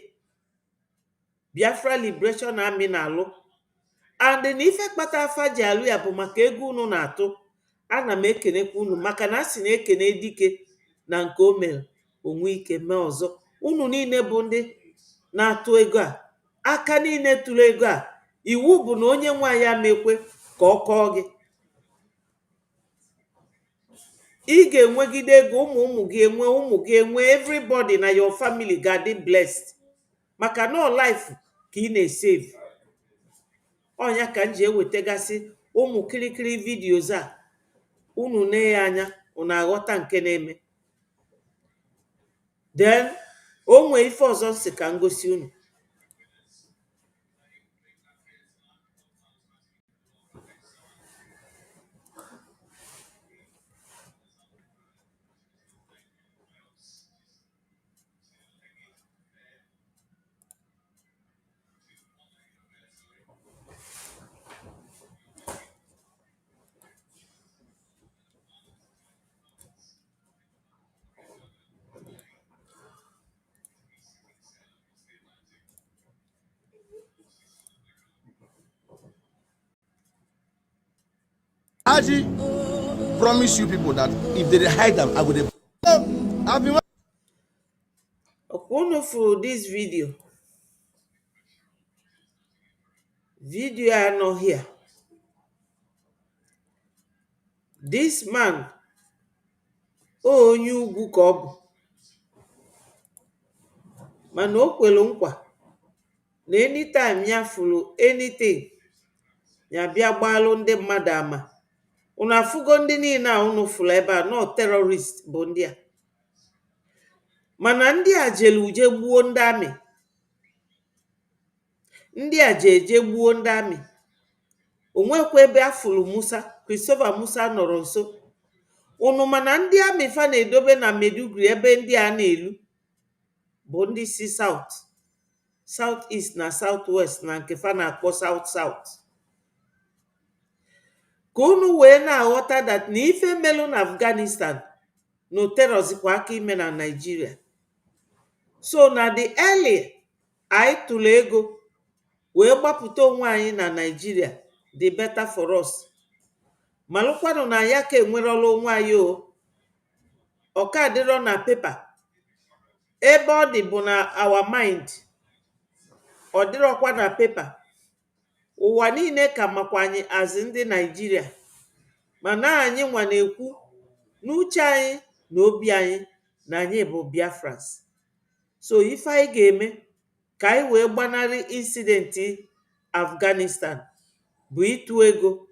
B: Biafra Liberation Army na-alụ, and na ife kpata afa ji alụ ya bụ maka ego unu na-atụ. Ana m ekenekwa unu maka na asị na ekene dike na nke o mere onwe ike mee ọzọ. Unu niile bụ ndị na-atụ ego a, aka niile tụrụ ego a, iwu bụ na onye nwaanyị amekwe ka ọ kọọ gị. Ị ga-enwegide ego, ụmụ gị enwe, everybody na your family ga-adị blessed, maka no life ka ị na-esave. Ọnya ka m ji ewetagasị ụmụ kirikiri videos a, unu na ya anya unu aghọta nke na-eme. Then o nwee ife ọzọ si ka ngosi unu.
C: I promise you people that if they hide them, I would. I've been.
B: Unu furu this video anọ here. This man onye ugwu ka ọ bụ, mana o kwelu nkwa na anytime ya furu anything ya bịa gbalụ ndị mmadụ ama. Unu afụgo ndị niile a unu furu ebe a no terrorist bụ ndị a, mana ndị a jelu uje gbuo ndị amị. Ndị a je gbuo ndị amị. Onwekwa ebe a furu Christopher Musa nọrọ nso. Unu mana ndị amị fa na-edobe na Maiduguri ebe ndị a na-elu bụ ndị si South East na South West na nke fa na-akpọ South. Ka unu wee na-aghọta that na ife melu na Afghanistan no terrorizikwa aka ime na Nigeria. So na the early anyị tụrụ ego wee gbapụta onwe anyị na Nigeria, the better for us. Malụkwanụ na ya ka enwerọla onwe anyị o. Ọka dịrọ na pepa. Ebe ọ dị bụ na our mind. Ọ dịrọkwa na pepa. Ụwa niile ka makwa anyị azị ndị Nigeria. Mana anyị nwa na-ekwu n'uche anyị na obi anyị na anyị bụ Biafrans. So ife anyị ga-eme ka anyị wee gbanarị incidenti Afghanistan bụ ịtụ ego.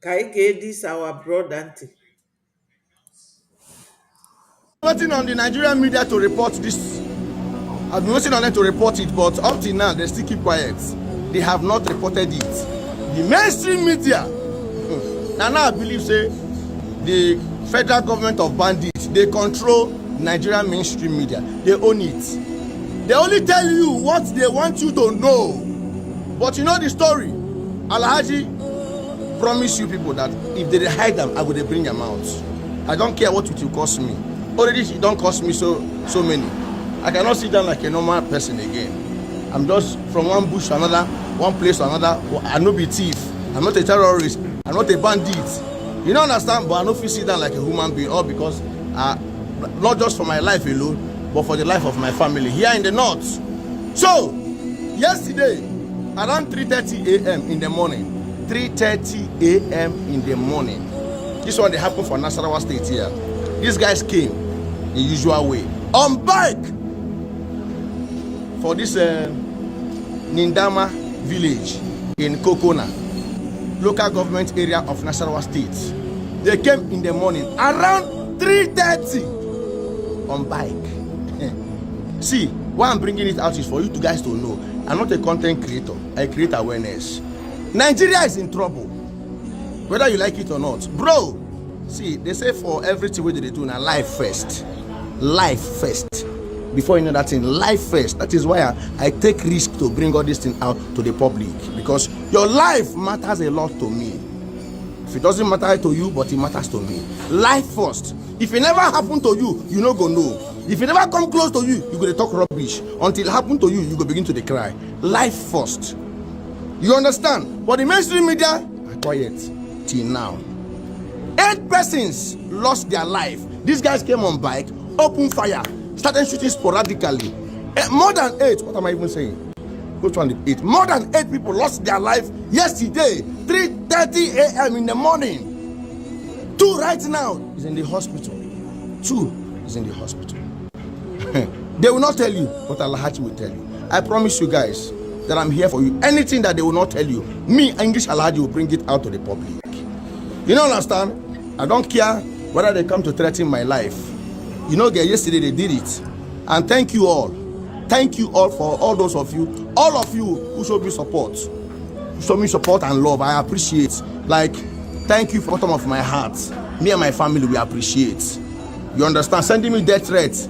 B: Ka anyị ga-edis our brother ntị.
C: Waiting on the Nigerian media to report this. I've been waiting on them to report it, but up till now they still keep quiet. They have not reported it. The mainstream media, now I believe say the federal government of bandits, they control Nigerian mainstream media. They own it. They only tell you what they want you to know. But you know the story. Alhaji promise you people that if they hide them, I will bring them out. I don't care what it will cost me. Already it don't cost me so many. I cannot sit down like a normal person again. I'm just from one bush to another, one place to another. I no be thief. I'm not a terrorist. I'm not a bandit. You don't understand? But I no fit sit down like a human being, all because not just for my life alone, but for the life of my family here in the north. So yesterday, around 3:30 a.m. in the morning, 3:30 a.m. in the morning. This one they happened for Nasarawa State here. These guys came the usual way on bike for this Nindama village in Kokona, local government area of Nasarawa State. They came in the morning around 3:30 on bike. See, why I'm bringing it out is for you guys to know I'm not a content creator. I create awareness. Nigeria is in trouble, whether you like it or not, bro. See, they say for everything what they do now, life first. Life first. Before you know that thing, life first. That is why I take risk to bring all this thing out to the public, because your life matters a lot to me. If it doesn't matter to you, but it matters to me. Life first. If it never happened to you, you no go know. If it never come close to you, you go to talk rubbish. Until it happen to you, you go begin to cry. Life first. You understand? But the mainstream media are quiet till now.
J: 8 persons lost their life. These guys came on bike, opened fire, started shooting sporadically. More than 8. What am I even saying? Which one? 8. More than 8 people lost their life yesterday, 3:30 a.m. in the morning. 2 right now is in the hospital. 2 is in the hospital. They will not tell you, but Alhaji will tell you. I promise you guys that I'm here for you. Anything that they will not tell you, me, English Alhaji, will bring it out to the public. You don't understand? I don't care whether they come to threaten my life. You know, yesterday they did it. And thank you all. Thank you all for all those of you, all of you who showed me support. Show me support and love. I appreciate. Like, thank you from the bottom of my heart. Me and my family, we appreciate. You understand? Sending me death threats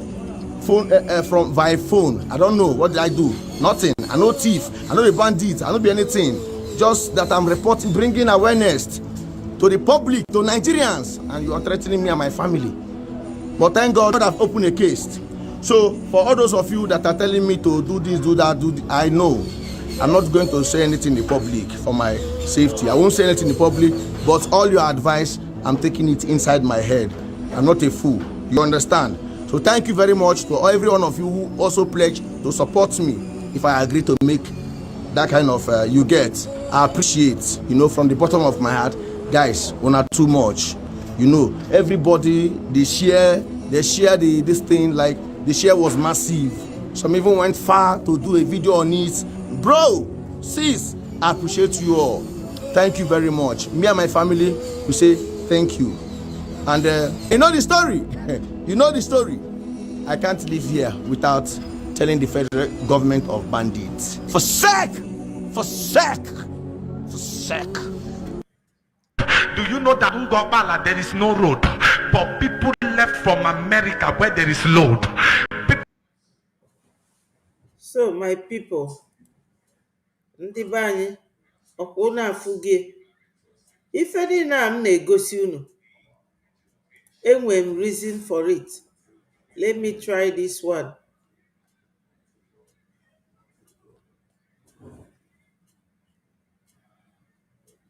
J: phone from via phone. I don't know. What did I do? Nothing. I no thief. I no be bandit. I no be anything. Just that I'm reporting, bringing awareness to the public, to Nigerians, and you are threatening me and my family. But thank God, God have opened a case. So for all those of you that are telling me to do this, do that, I know I'm not going to say anything in the public for my safety. I won't say anything in the public, but all your advice, I'm taking it inside my head. I'm not a fool. You understand? So thank you very much to every one of you who also pledged to support me if I agree to make that kind of you get. I appreciate, you know, from the bottom of my heart. Guys, we're not too much. You know, everybody, they share this thing, like the share was massive. Some even went far to do a video on it. Bro, sis, I appreciate you all. Thank you very much. Me and my family, we say thank you. And you know the story. You know the story. I can't live here without telling the federal government of bandits. For sake.
K: Do you know that Ngobala there is no road, but people left from America where there is load?
B: So my people, ndị be anyị, ọkwa unu afụgie ife niile a m na-egosi unu, enwere m reason for it. Let me try this one.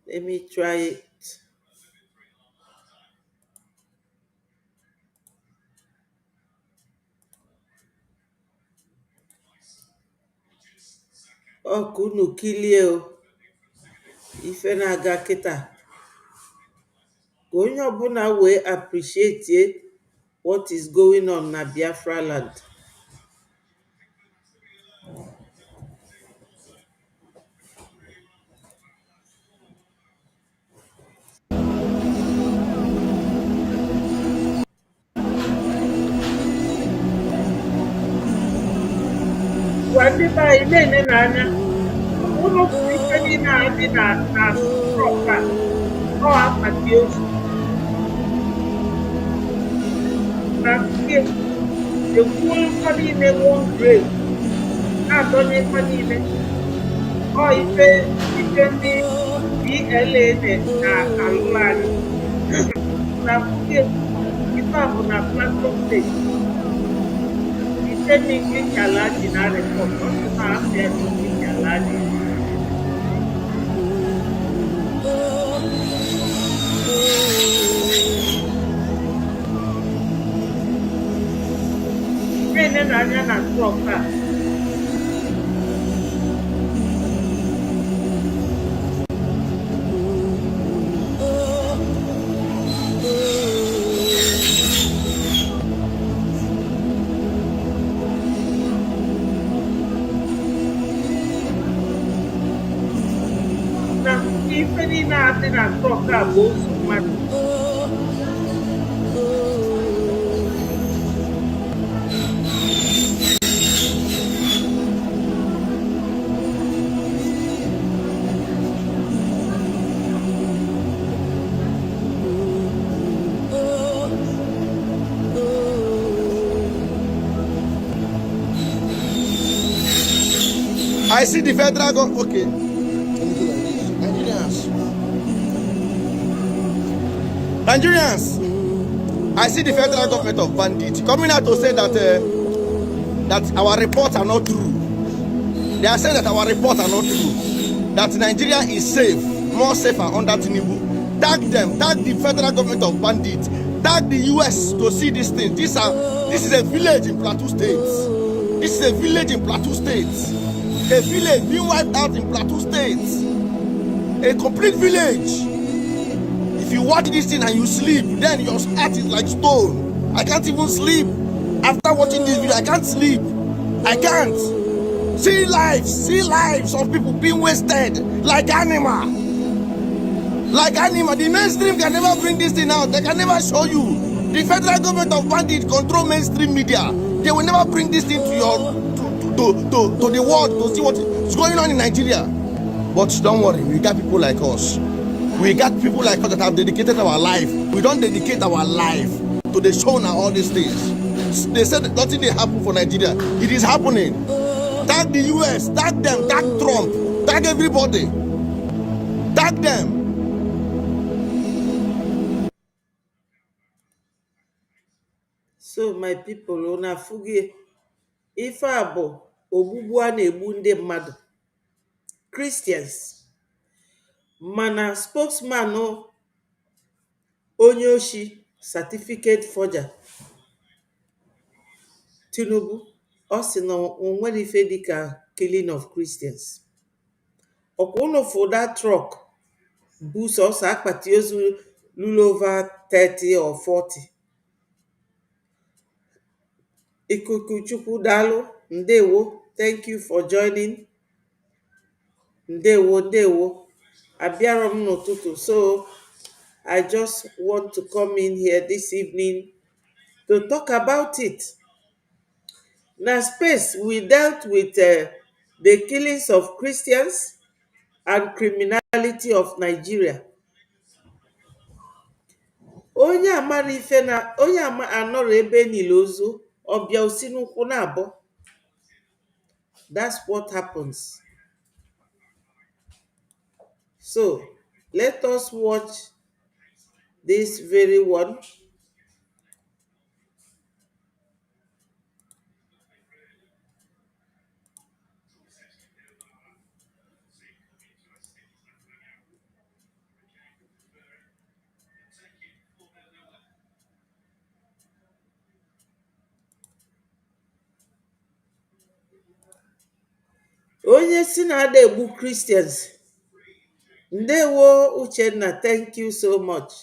B: Let me try it. Ọkụ unu kilie o, ife na-aga kịta, ka onye ọbụla wee appreciate what is going on na Biafra land. Ndị be anyị na-ene n'anya, ụlọ ife niile a dị na trọk a, ọ akpati ozu na nke ekwuo nkwa niile one grave na-adọnye nkwa niile. Ọ ife ndị BLA na-alụrụ anyị na nke ife a bụ na Plateau State. Mnk Msen na report, not to have their Mnk Msen na na truck. Ife niile adị na trọk a bụ ozu mmadụ.
J: I see the federal government. Okay. Nigerians, I see the federal government of bandits coming out to say that that our reports are not true. They are saying that our reports are not true. That Nigeria is safe, more safer under Tinubu Tag them, tag the federal government of bandits, tag the US to see these things. This is a village in Plateau State. This is a village in Plateau State. A village being wiped out in Plateau State. A complete village. If you watch this thing and you sleep, then your heart is like stone. I can't even sleep. After watching this video, I can't sleep. I can't. See lives of people being wasted like animal. Like animal. The mainstream can never bring this thing out. They can never show you. The federal government of bandits control mainstream media. They will never bring this thing to your to the world to see what is going on in Nigeria. But don't worry, we got people like us. We got people like us that have dedicated our life. We don't dedicate our life to the show now all these things. They said that nothing will happen for Nigeria. It is happening. Tag the US, tag them, tag Trump, tag everybody. Tag them.
B: So my people, una fugie ife abo ogbugbu a na-egbu ndị mmadụ Christians, mana spokesman onye oshi certificate forger Tinubu ọ sị na onwere ife dịka killing of Christians. Ọkwa unu for that truck bu sọsọ akpati ozu lulu over 30 or 40. Ikuku Chukwu daalụ, ndewo, thank you for joining. Ndewo. Abịara m n'ụtụtụ, so I just want to come in here this evening to talk about it. Now, space, we dealt with the killings of Christians and criminality of Nigeria. Onye amara ife na onye anọrọ ebe niile ozu ọbịa osi n'ụkwụ na abụọ. That's what happens. So, let us watch this very one. Onye si na ada egbu Christians. Ndewo Uchenna, thank you so much.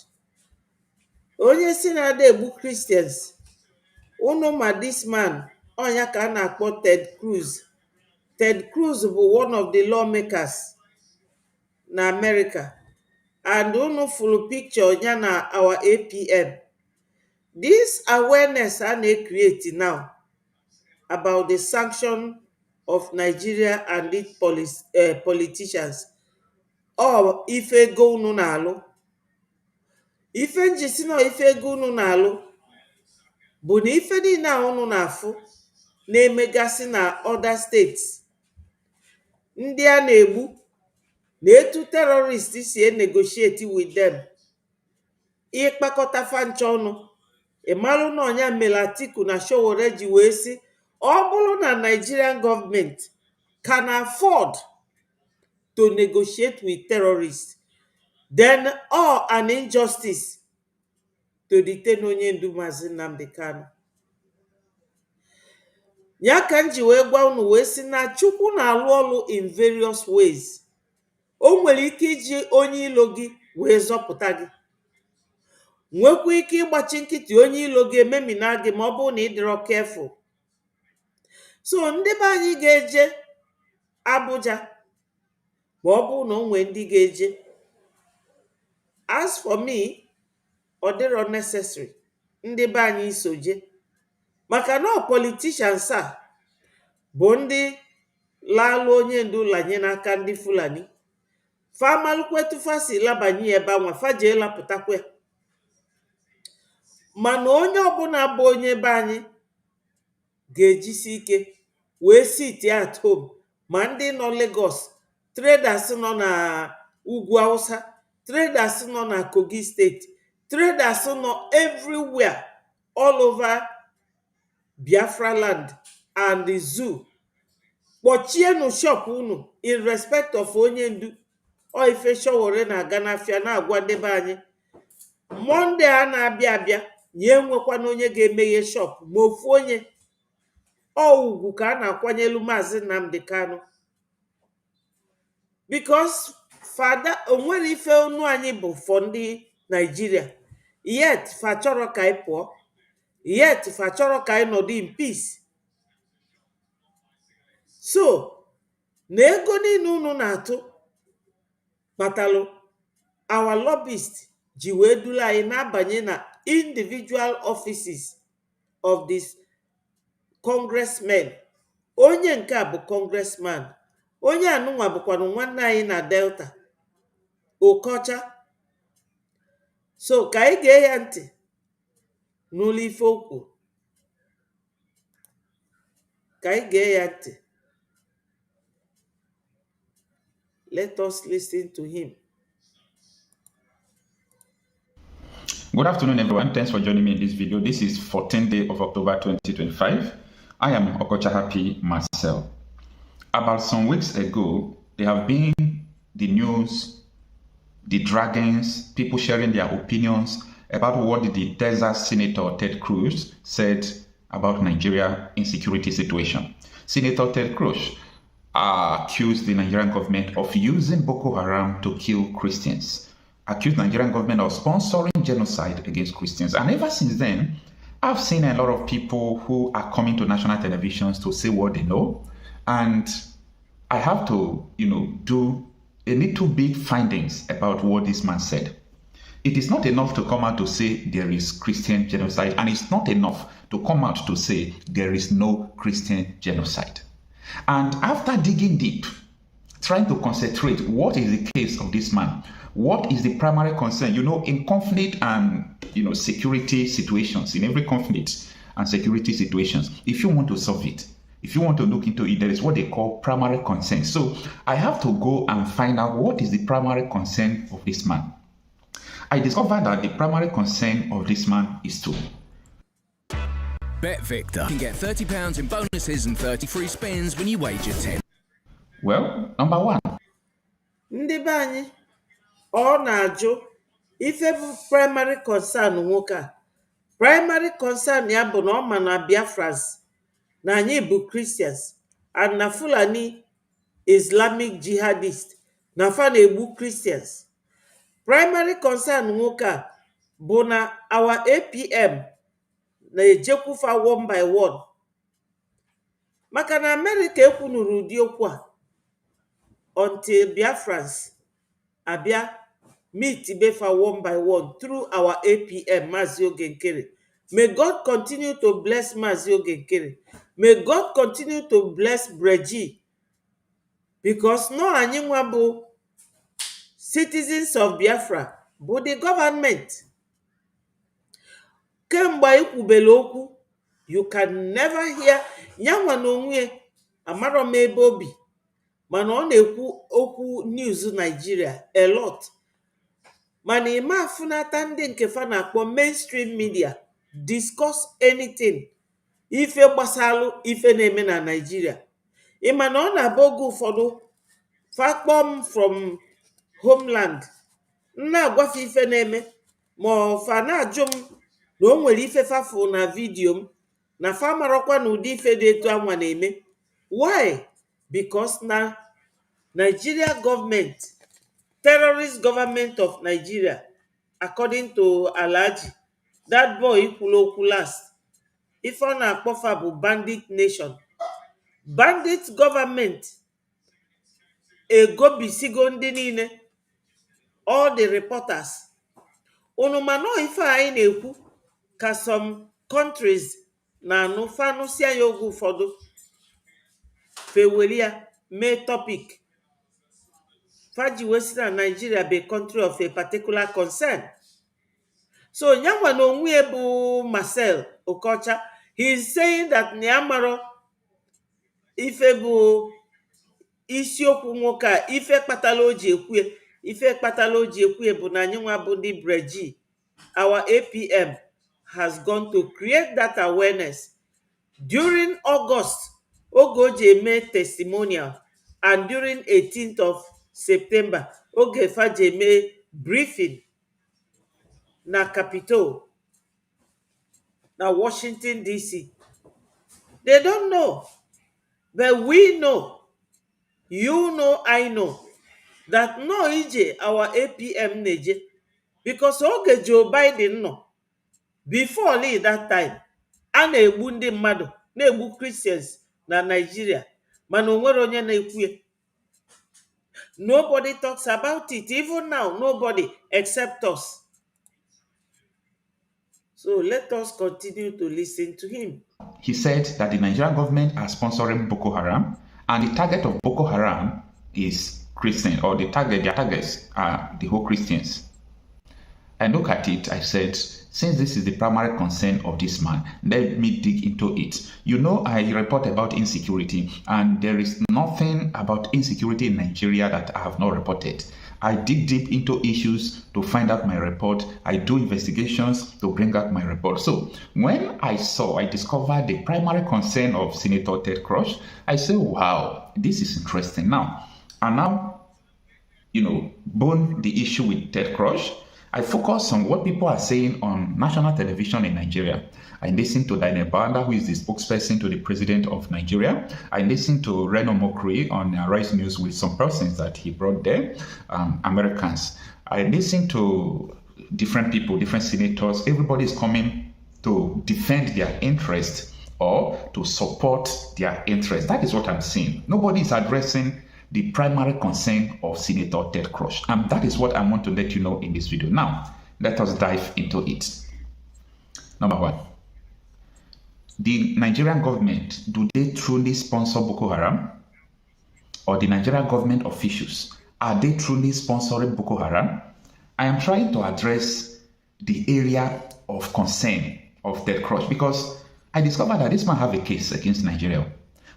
B: Onye si na ada egbu Christians. Unu ma this man, onya ka a na-akpọ Ted Cruz. Ted Cruz bụ one of the lawmakers na America. And unu full picture ya na our APM. This awareness a na-create now about the sanction of Nigeria and its politicians. Ọ ife ego unu na-alụ. Ife njisi na ife ego unu na-alụ bụ na ife niile a unu na-afụ na-emegasị na other states. Ndị a na-egbu na etu terrorists si negotiate with them. Ịkpakọta fancha ọnụ. Ịmalụ na ọnya mere Atiku na Sowore ji wee sị ọ bụrụ na Nigerian government can afford to negotiate with terrorists, then all an injustice to detain onye ndu Maazị Nnamdi Kanu. Ya ka m ji wee gwa unu wee sị na Chukwu na-alụ ọlụ in various ways. O nwere ike iji onye ilo gị wee zọpụta gị. Nwekwa ike ịgbachi nkịtị onye ilo gị ememina gị ma ọ bụrụ na ị dịrọ careful. So ndị be anyị ga-eje Abuja ma ọ bụrụ na o nwee ndị ga-eje. As for me, ọ dịrọ necessary ndị be anyị isoje. Maka na politicians a bụ ndị lalụ onye ndu lanye n'aka ndị Fulani. Famalukwetu fasi labanye ebe anwa faje lapụtakwa. Mana onye ọbụla bụ onye be anyị ga-ejisi ike wee sit at home. Ma ndị nọ Lagos, traders nọ na Ugwu Hausa, traders nọ na Kogi State, traders nọ everywhere all over Biafra land and the zoo. Kpọchienu shop unu in respect of onye ndu. o ife showore na-aga n'afịa na-agwa ndebe anyị Monde a na-abịa abịa nye nwekwana onye ga-emeghe shop ma ofu onye ọ ugwu ka a na-akwanyelu Maazị Nnamdi Kanu because fada onwere ife onu anyị bụ for ndị Nigeria yet fa chọrọ ka anyị pụọ yet fa chọrọ ka anyị nọdụ in peace so na ego niile unu na-atụ kpatalụ our lobbyist ji wee duru anyị na-abanye na individual offices of this congressmen onye nke a bụ congressman onye anụnwa bụkwanụ nwanne anyị na Delta Okocha so ka anyị gee ya ntị n'ụlọ ife okwu ka anyị gee ya ntị. Let us listen to him.
L: Good afternoon, everyone. Thanks for joining me in this video. This is 14th day of October 2025. I am Okocha Happy Marcel. About some weeks ago, there have been the news, the dragons, people sharing their opinions about what the Texas Senator Ted Cruz said about Nigeria insecurity situation. Senator Ted Cruz accused the Nigerian government of using Boko Haram to kill Christians, accused the Nigerian government of sponsoring genocide against Christians. And ever since then, I've seen a lot of people who are coming to national televisions to say what they know. And I have to, do a little bit findings about what this man said. It is not enough to come out to say there is Christian genocide, and it's not enough to come out to say there is no Christian genocide. And after digging deep, trying to concentrate what is the case of this man, what is the primary concern, in conflict and, security situations, in every conflict and security situations, if you want to solve it, if you want to look into it, there is what they call primary concern. So I have to go and find out what is the primary concern of this man. I discovered that the primary concern of this man is two.
M: Bet Victor. You can get £30 in bonuses and 30 free spins when you wager 10.
L: Well, number one.
B: Ndị be anyị ọ na-ajụ ife bụ primary concern nwoke a. Primary concern ya bụ na ọ ma na Biafrans na anyị bụ Christians and na Fulani Islamic jihadist na fa na-egbu Christians. Primary concern nwoke a bụ na our APM na-ejekwufa one by one. Maka na America ekwunuru ụdị okwu a until Biafrans abịa meet befa one by one through our APM Maazị Oge Nkere. May God continue to bless Maazị Oge Nkere. May God continue to bless Breji. Because no anyị nwa bụ citizens of Biafra bụ the government. Kemgbe ikwubele okwu, you can never hear nyanwa na onwe amaro m ebe obi mana ọ na-ekwu okwu news Nigeria a lot. Mana ịma afụnata ndị nke fa na-akpọ mainstream media discuss anything ife gbasalụ ife na-eme na Nigeria. Ịma na ọ na-abụ oge ụfọdụ fakpọm from homeland na-agwafe ife na-eme ma ọfa na-ajụ m na o nwere ife fafụ na vidio m na fa marọkwa na ụdị ife dị etu anwa na-eme. Why? Because na Nigeria government, terrorist government of Nigeria, according to Alhaji, that boy ikwulu okwu last, ife ọ na-akpọfa bụ bandit nation. Bandit government egobisigo ndị niile, all the reporters. Unu manọ ife anyị na-ekwu ka some countries na anụ fanụsi ya oge ụfọdụ fewelia mee topic faji wesi na Nigeria be country of a particular concern. So nyanwa na onwe bụ Marcel Okocha, he is saying that Niamaro ife bụ isiokwu nwoke a, ife kpatala oji ekwue, ife kpatala oji ekwue bụ na anyị nwa bụ ndị Breji. Our APM has gone to create that awareness during August. Ogoje made testimonial, and during 18th of Septemba oge faji eme briefing na Capitol na Washington DC. They don't know, but we know, you know, I know that no ije our APM neje, because oge Joe Biden no before leave that time a na-egbu ndị mmadụ na-egbu Christians na Nigeria, mana onwere onye na-ekwu ya. Nobody talks about it. Even now, nobody except us. So let us continue to listen to him.
L: He said that the Nigerian government are sponsoring Boko Haram, and the target of Boko Haram is Christian, or their targets are the whole Christians. I look at it, I said, since this is the primary concern of this man, let me dig into it. You know, I report about insecurity, and there is nothing about insecurity in Nigeria that I have not reported. I dig deep into issues to find out my report. I do investigations to bring out my report. So when I discovered the primary concern of Senator Ted Cruz, I said, wow, this is interesting. Now, and now, you know, bone the issue with Ted Cruz, I focus on what people are saying on national television in Nigeria. I listen to Daniel Banda, who is the spokesperson to the president of Nigeria. I listen to Reno Mokri on Rise News with some persons that he brought there, Americans. I listen to different people, different senators. Everybody is coming to defend their interest or to support their interest. That is what I'm seeing. Nobody is addressing the primary concern of Senator Ted Cruz. And that is what I want to let you know in this video. Now, let us dive into it. Number one, the Nigerian government, do they truly sponsor Boko Haram? Or the Nigerian government officials, are they truly sponsoring Boko Haram? I am trying to address the area of concern of Ted Cruz, because I discovered that this man have a case against Nigeria.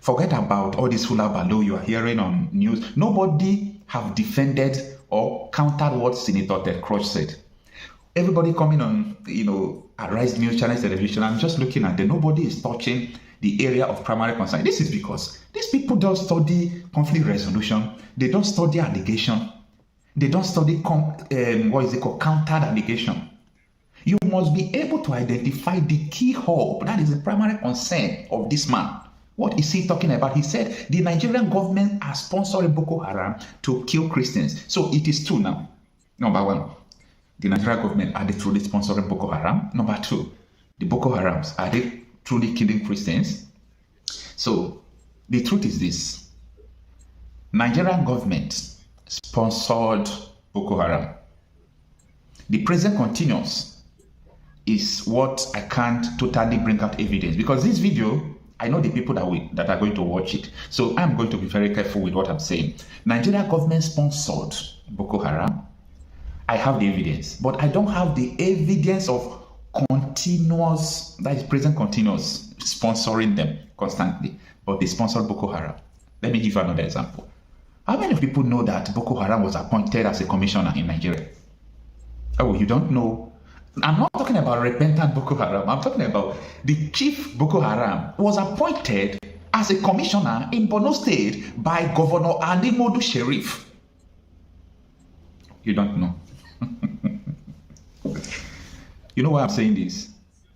L: Forget about all this hula baloo you are hearing on news. Nobody have defended or countered what Senator Ted Cruz said. Everybody coming on, you know, Rise News Channel Television, I'm just looking at them. Nobody is touching the area of primary concern. This is because these people don't study conflict resolution. They don't study allegation. They don't study countered allegation. You must be able to identify the key hub. That is the primary concern of this man. What is he talking about? He said the Nigerian government are sponsoring Boko Haram to kill Christians. So it is true now. Number one, the Nigerian government, are they truly sponsoring Boko Haram? Number two, the Boko Harams, are they truly killing Christians? So the truth is this: Nigerian government sponsored Boko Haram. The present continuous is what I can't totally bring out evidence, because this video, I know the people that are going to watch it. So I'm going to be very careful with what I'm saying. Nigeria government sponsored Boko Haram. I have the evidence, but I don't have the evidence of continuous, that is present continuous, sponsoring them constantly. But they sponsored Boko Haram. Let me give you another example. How many people know that Boko Haram was appointed as a commissioner in Nigeria? Oh, you don't know? I'm not talking about repentant Boko Haram. I'm talking about the chief Boko Haram was appointed as a commissioner in Borno State by Governor Adimodu Sheriff. You don't know. You know why I'm saying this?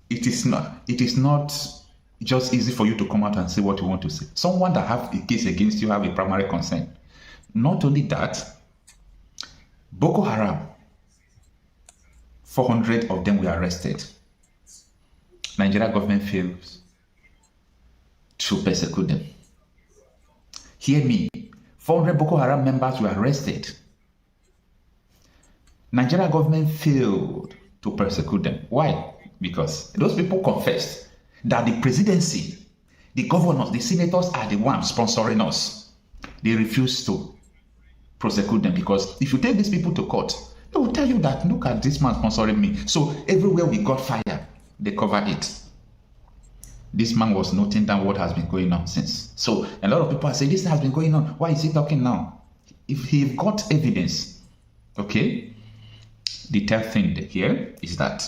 L: It is not just easy for you to come out and say what you want to say. Someone that have a case against you have a primary concern. Not only that, Boko Haram, 400 of them were arrested. Nigeria government fails to persecute them. Hear me, 400 Boko Haram members were arrested. Nigeria government failed to persecute them. Why? Because those people confessed that the presidency, the governors, the senators are the ones sponsoring us. They refused to prosecute them, because if you take these people to court, they will tell you that, look at this man sponsoring me. So everywhere we got fire, they covered it. This man was noting down what has been going on since. So a lot of people are saying, this has been going on. Why is he talking now? If he got evidence, okay? The third thing here is that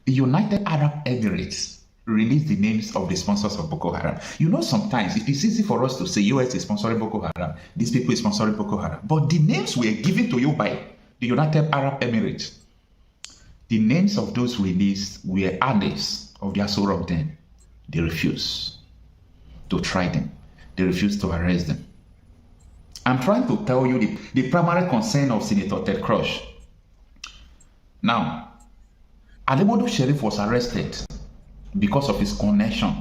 L: the United Arab Emirates release the names of the sponsors of Boko Haram. You know, sometimes it is easy for us to say US is sponsoring Boko Haram, these people is sponsoring Boko Haram, but the names were given to you by the United Arab Emirates. The names of those released were others of their soul of them. They refused to try them. They refused to arrest them. I'm trying to tell you the primary concern of Senator Ted Cruz. Now, Alimodo Sheriff was arrested because of his connection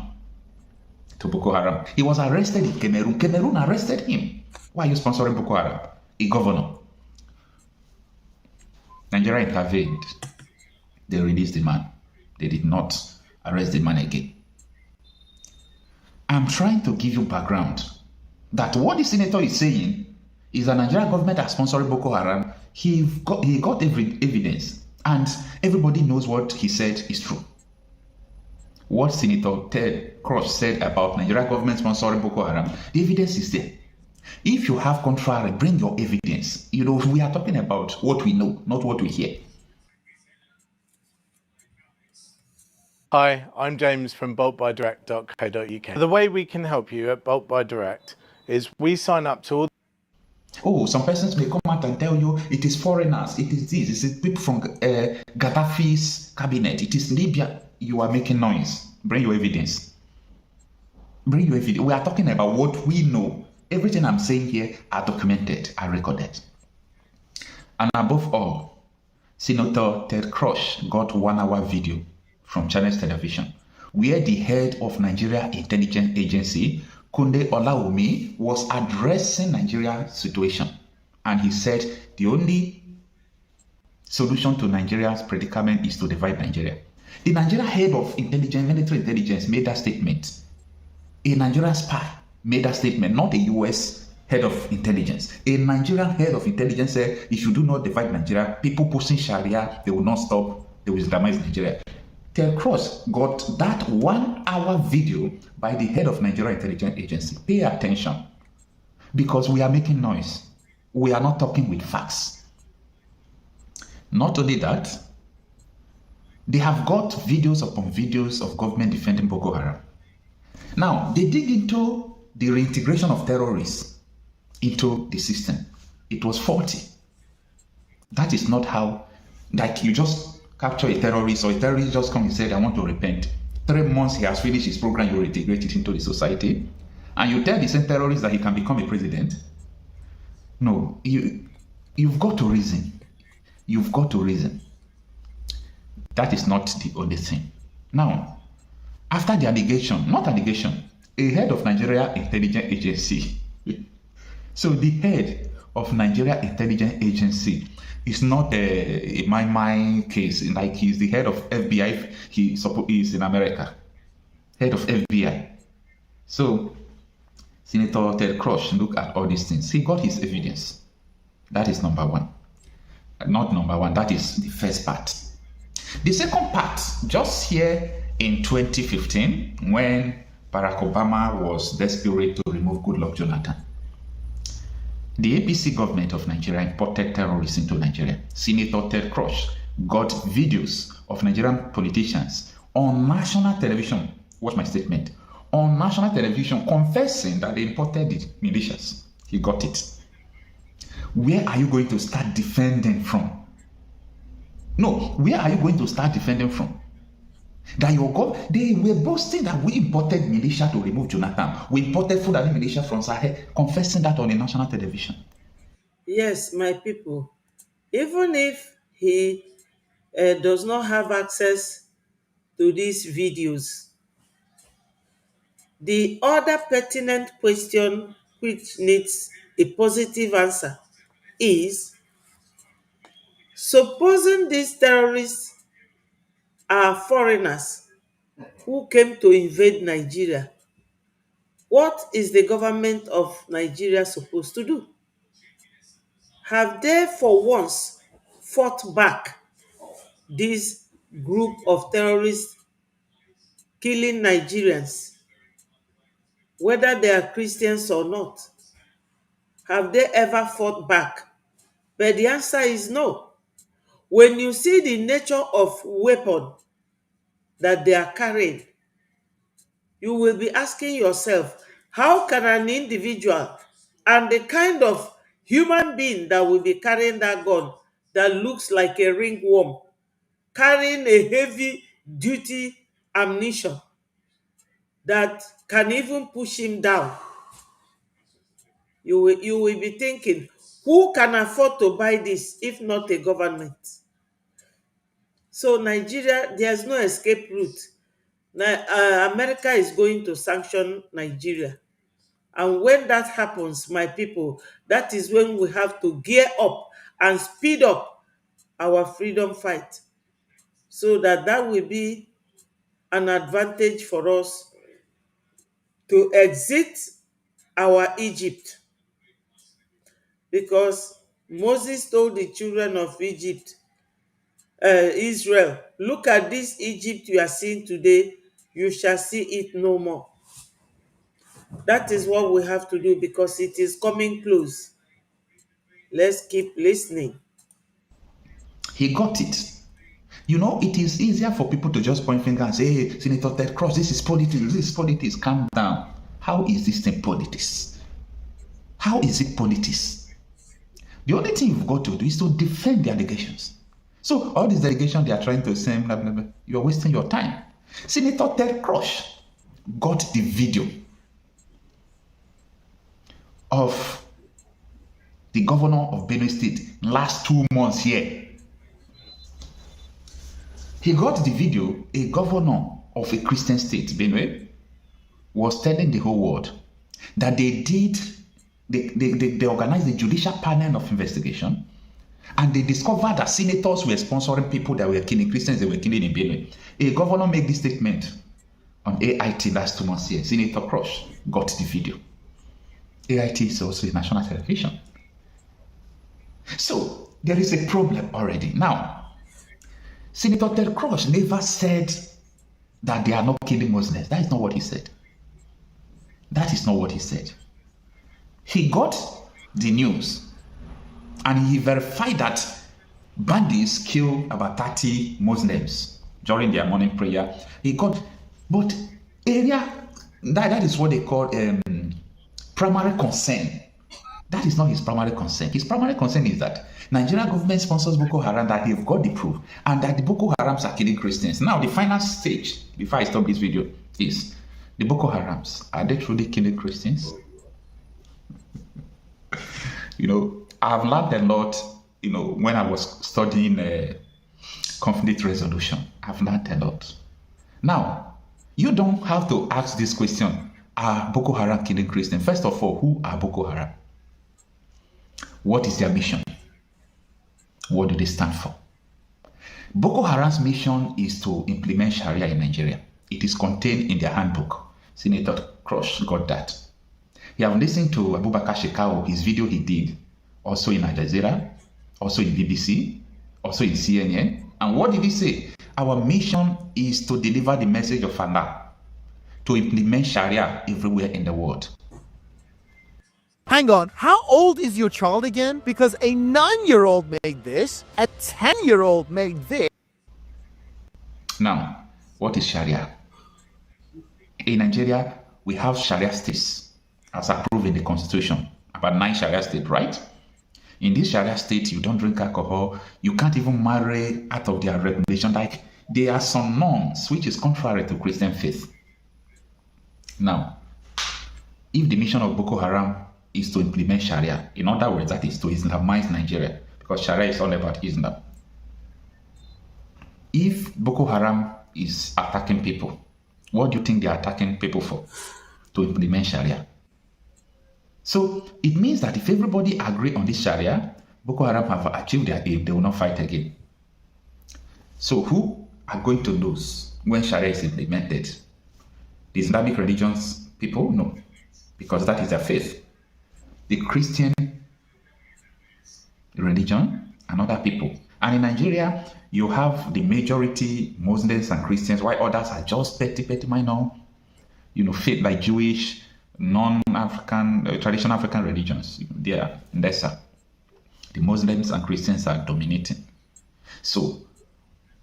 L: to Boko Haram. He was arrested in Cameroon. Cameroon arrested him. Why are you sponsoring Boko Haram? A governor. Nigeria intervened. They released the man. They did not arrest the man again. I'm trying to give you background that what the senator is saying is the Nigerian government has sponsored Boko Haram. He got evidence, and everybody knows what he said is true. What Senator Ted Cruz said about Nigerian government sponsoring Boko Haram, the evidence is there. If you have contrary, bring your evidence. You know, we are talking about what we know, not what we hear.
N: Hi, I'm James from bulkbydirect.co.uk. The way we can help you at Bulk by Direct is we sign up to all.
L: Oh, some persons may come out and tell you it is foreigners, it is this, it is people from Gaddafi's cabinet, it is Libya. You are making noise. Bring your evidence. Bring your evidence. We are talking about what we know. Everything I'm saying here are documented, are recorded. And above all, Senator Ted Cruz got 1 hour video from Channels Television, where the head of Nigeria Intelligence Agency, Kunde Olaomi, was addressing Nigeria's situation. And he said the only solution to Nigeria's predicament is to divide Nigeria. The Nigerian head of intelligence, military intelligence, made that statement. A Nigerian spy made that statement, not a US head of intelligence. A Nigerian head of intelligence said, if you do not divide Nigeria, people pushing Sharia, they will not stop, they will Islamize Nigeria. Ted Cruz got that 1 hour video by the head of Nigeria Intelligence Agency. Pay attention, because we are making noise. We are not talking with facts. Not only that, they have got videos upon videos of government defending Boko Haram. Now, they dig into the reintegration of terrorists into the system. It was faulty. That is not how, like you just capture a terrorist, or a terrorist just come and said, I want to repent. 3 months he has finished his program, you reintegrate it into the society, and you tell the same terrorist that he can become a president. No, you've got to reason. You've got to reason. That is not the only thing. Now, after the allegation, not allegation, a head of Nigeria Intelligence Agency. So the head of Nigeria Intelligence Agency is not a my case, like he's the head of FBI. He is in America, head of FBI. So Senator Ted Cruz, look at all these things. He got his evidence. That is number one. Not number one, that is the first part. The second part, just here in 2015, when Barack Obama was desperate to remove Goodluck Jonathan, the APC government of Nigeria imported terrorists into Nigeria. Senator Ted Cruz got videos of Nigerian politicians on national television. Watch my statement. On national television confessing that they imported the militias. He got it. Where are you going to start defending from? No, where are you going to start defending from? That your God, they were boasting that we imported militia to remove Jonathan. We imported Fulani militia from Sahel, confessing that on the national television.
B: Yes, my people. Even if he does not have access to these videos, the other pertinent question which needs a positive answer is, supposing these terrorists are foreigners who came to invade Nigeria, what is the government of Nigeria supposed to do? Have they for once fought back this group of terrorists killing Nigerians, whether they are Christians or not? Have they ever fought back? But the answer is no. When you see the nature of weapon that they are carrying, you will be asking yourself, how can an individual and the kind of human being that will be carrying that gun that looks like a ringworm, carrying a heavy duty ammunition that can even push him down? You will be thinking, who can afford to buy this if not a government? So Nigeria, there's no escape route. America is going to sanction Nigeria. And when that happens, my people, that is when we have to gear up and speed up our freedom fight, so that will be an advantage for us to exit our Egypt. Because Moses told the children of Israel, look at this Egypt you are seeing today, you shall see it no more. That is what we have to do, because it is coming close. Let's keep listening.
L: He got it. You know, it is easier for people to just point fingers and say, hey, Senator Ted Cross, this is politics, this is politics. Calm down. How is this thing politics? How is it politics? The only thing you've got to do is to defend the allegations. So all these allegations they are trying to say, blah, blah, blah, you're wasting your time. Senator Ted Cross got the video of the governor of Benue State last 2 months here. He got the video. A governor of a Christian state, Benue, was telling the whole world that they organized a judicial panel of investigation, and they discovered that senators were sponsoring people that were killing Christians, they were killing in Benue. A governor made this statement on AIT last 2 months here. Senator Cross got the video. AIT is also a national television. So there is a problem already. Now, Senator Ted Cross never said that they are not killing Muslims. That is not what he said. That is not what he said. He got the news and he verified that bandits killed about 30 Muslims during their morning prayer. He got, but area, that is what they call primary concern. That is not his primary concern. His primary concern is that Nigerian government sponsors Boko Haram, that they've got the proof, and that the Boko Harams are killing Christians. Now, the final stage, before I stop this video, is the Boko Harams. Are they truly killing Christians? You know, I've learned a lot, you know, when I was studying conflict resolution. I've learned a lot. Now, you don't have to ask this question, are Boko Haram killing Christians? First of all, who are Boko Haram? What is their mission? What do they stand for? Boko Haram's mission is to implement Sharia in Nigeria. It is contained in their handbook. Senator Cross got that. You have listened to Abubakar Shekau, his video he did, also in Al Jazeera, also in BBC, also in CNN. And what did he say? Our mission is to deliver the message of Allah, to implement Sharia everywhere in the world.
O: Hang on, how old is your child again? Because a 9-year-old made this, a 10-year-old made this.
L: Now, what is Sharia? In Nigeria, we have Sharia states as approved in the constitution. About 9 Sharia states, right? In this Sharia state, you don't drink alcohol. You can't even marry out of their regulation. Like, there are some norms which is contrary to Christian faith. Now, if the mission of Boko Haram is to implement Sharia, in other words, that is to Islamize Nigeria, because Sharia is all about Islam. If Boko Haram is attacking people, what do you think they are attacking people for? To implement Sharia. So it means that if everybody agree on this Sharia, Boko Haram have achieved their aim, they will not fight again. So who are going to lose when Sharia is implemented? The Islamic religions people? No, because that is their faith. The Christian religion and other people. And in Nigeria, you have the majority Muslims and Christians, while others are just petty minor, you know, faith like Jewish, non-African, traditional African religions. They are lesser. The Muslims and Christians are dominating. So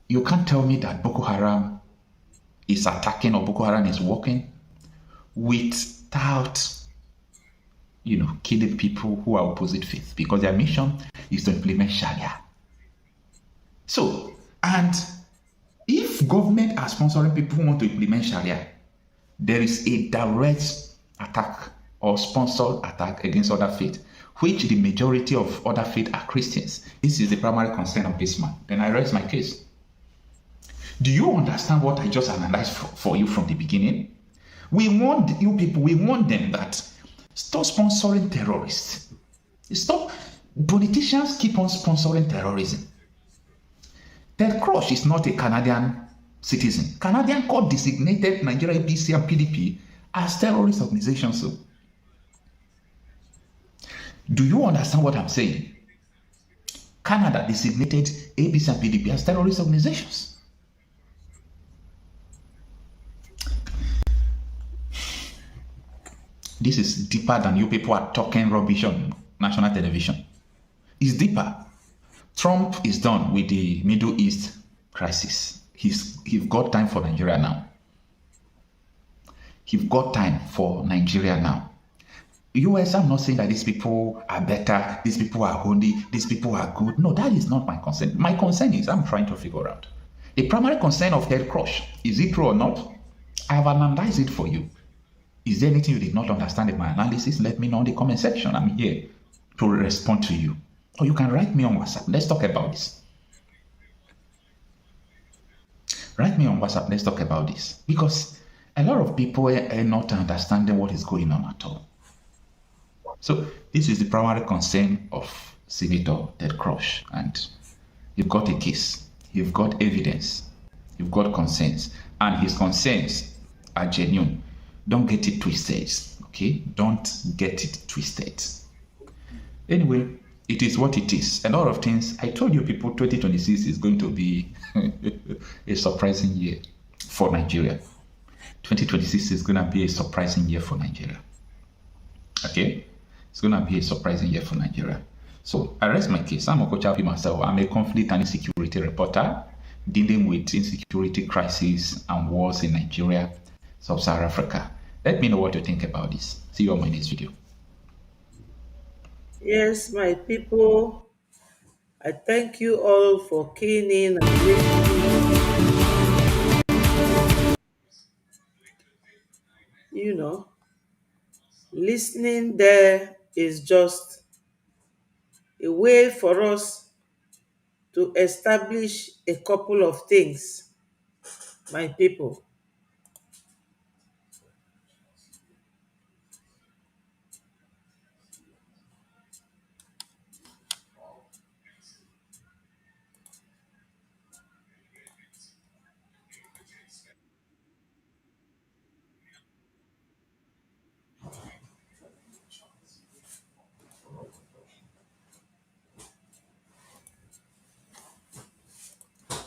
L: you can't tell me that Boko Haram is attacking or Boko Haram is working without, killing people who are opposite faith, because their mission is to implement Sharia. So, and if government are sponsoring people who want to implement Sharia, there is a direct attack or sponsored attack against other faith, which the majority of other faith are Christians. This is the primary concern of this man. Then I raise my case. Do you understand what I just analyzed for you from the beginning? We want you people, we want them that stop sponsoring terrorists. Stop. Politicians keep on sponsoring terrorism. Ted Cruz is not a Canadian citizen. Canadian court designated Nigeria APC and PDP as terrorist organizations. So, do you understand what I'm saying? Canada designated APC and PDP as terrorist organizations. This is deeper than you people are talking rubbish on national television. It's deeper. Trump is done with the Middle East crisis. He's got time for Nigeria now. He's got time for Nigeria now. US, I'm not saying that these people are better, these people are holy, these people are good. No, that is not my concern. My concern is I'm trying to figure out. The primary concern of Ted Cruz, is it true or not? I have analyzed it for you. Is there anything you did not understand in my analysis? Let me know in the comment section. I'm here to respond to you. Or you can write me on WhatsApp. Let's talk about this. Write me on WhatsApp. Let's talk about this. Because a lot of people are not understanding what is going on at all. So this is the primary concern of Senator Ted Cruz. And you've got a case. You've got evidence. You've got concerns. And his concerns are genuine. Don't get it twisted, okay? Don't get it twisted. Anyway, it is what it is. A lot of things, I told you people, 2026 is going to be a surprising year for Nigeria. 2026 is going to be a surprising year for Nigeria. Okay? It's going to be a surprising year for Nigeria. So, I rest my case. I'm Okocha myself. I'm a conflict and insecurity reporter dealing with insecurity crisis and wars in Nigeria, Sub-Saharan Africa. Let me know what you think about this. See you on my next video.
B: Yes, my people, I thank you all for keying in and listening. Listening there is just a way for us to establish a couple of things, my people.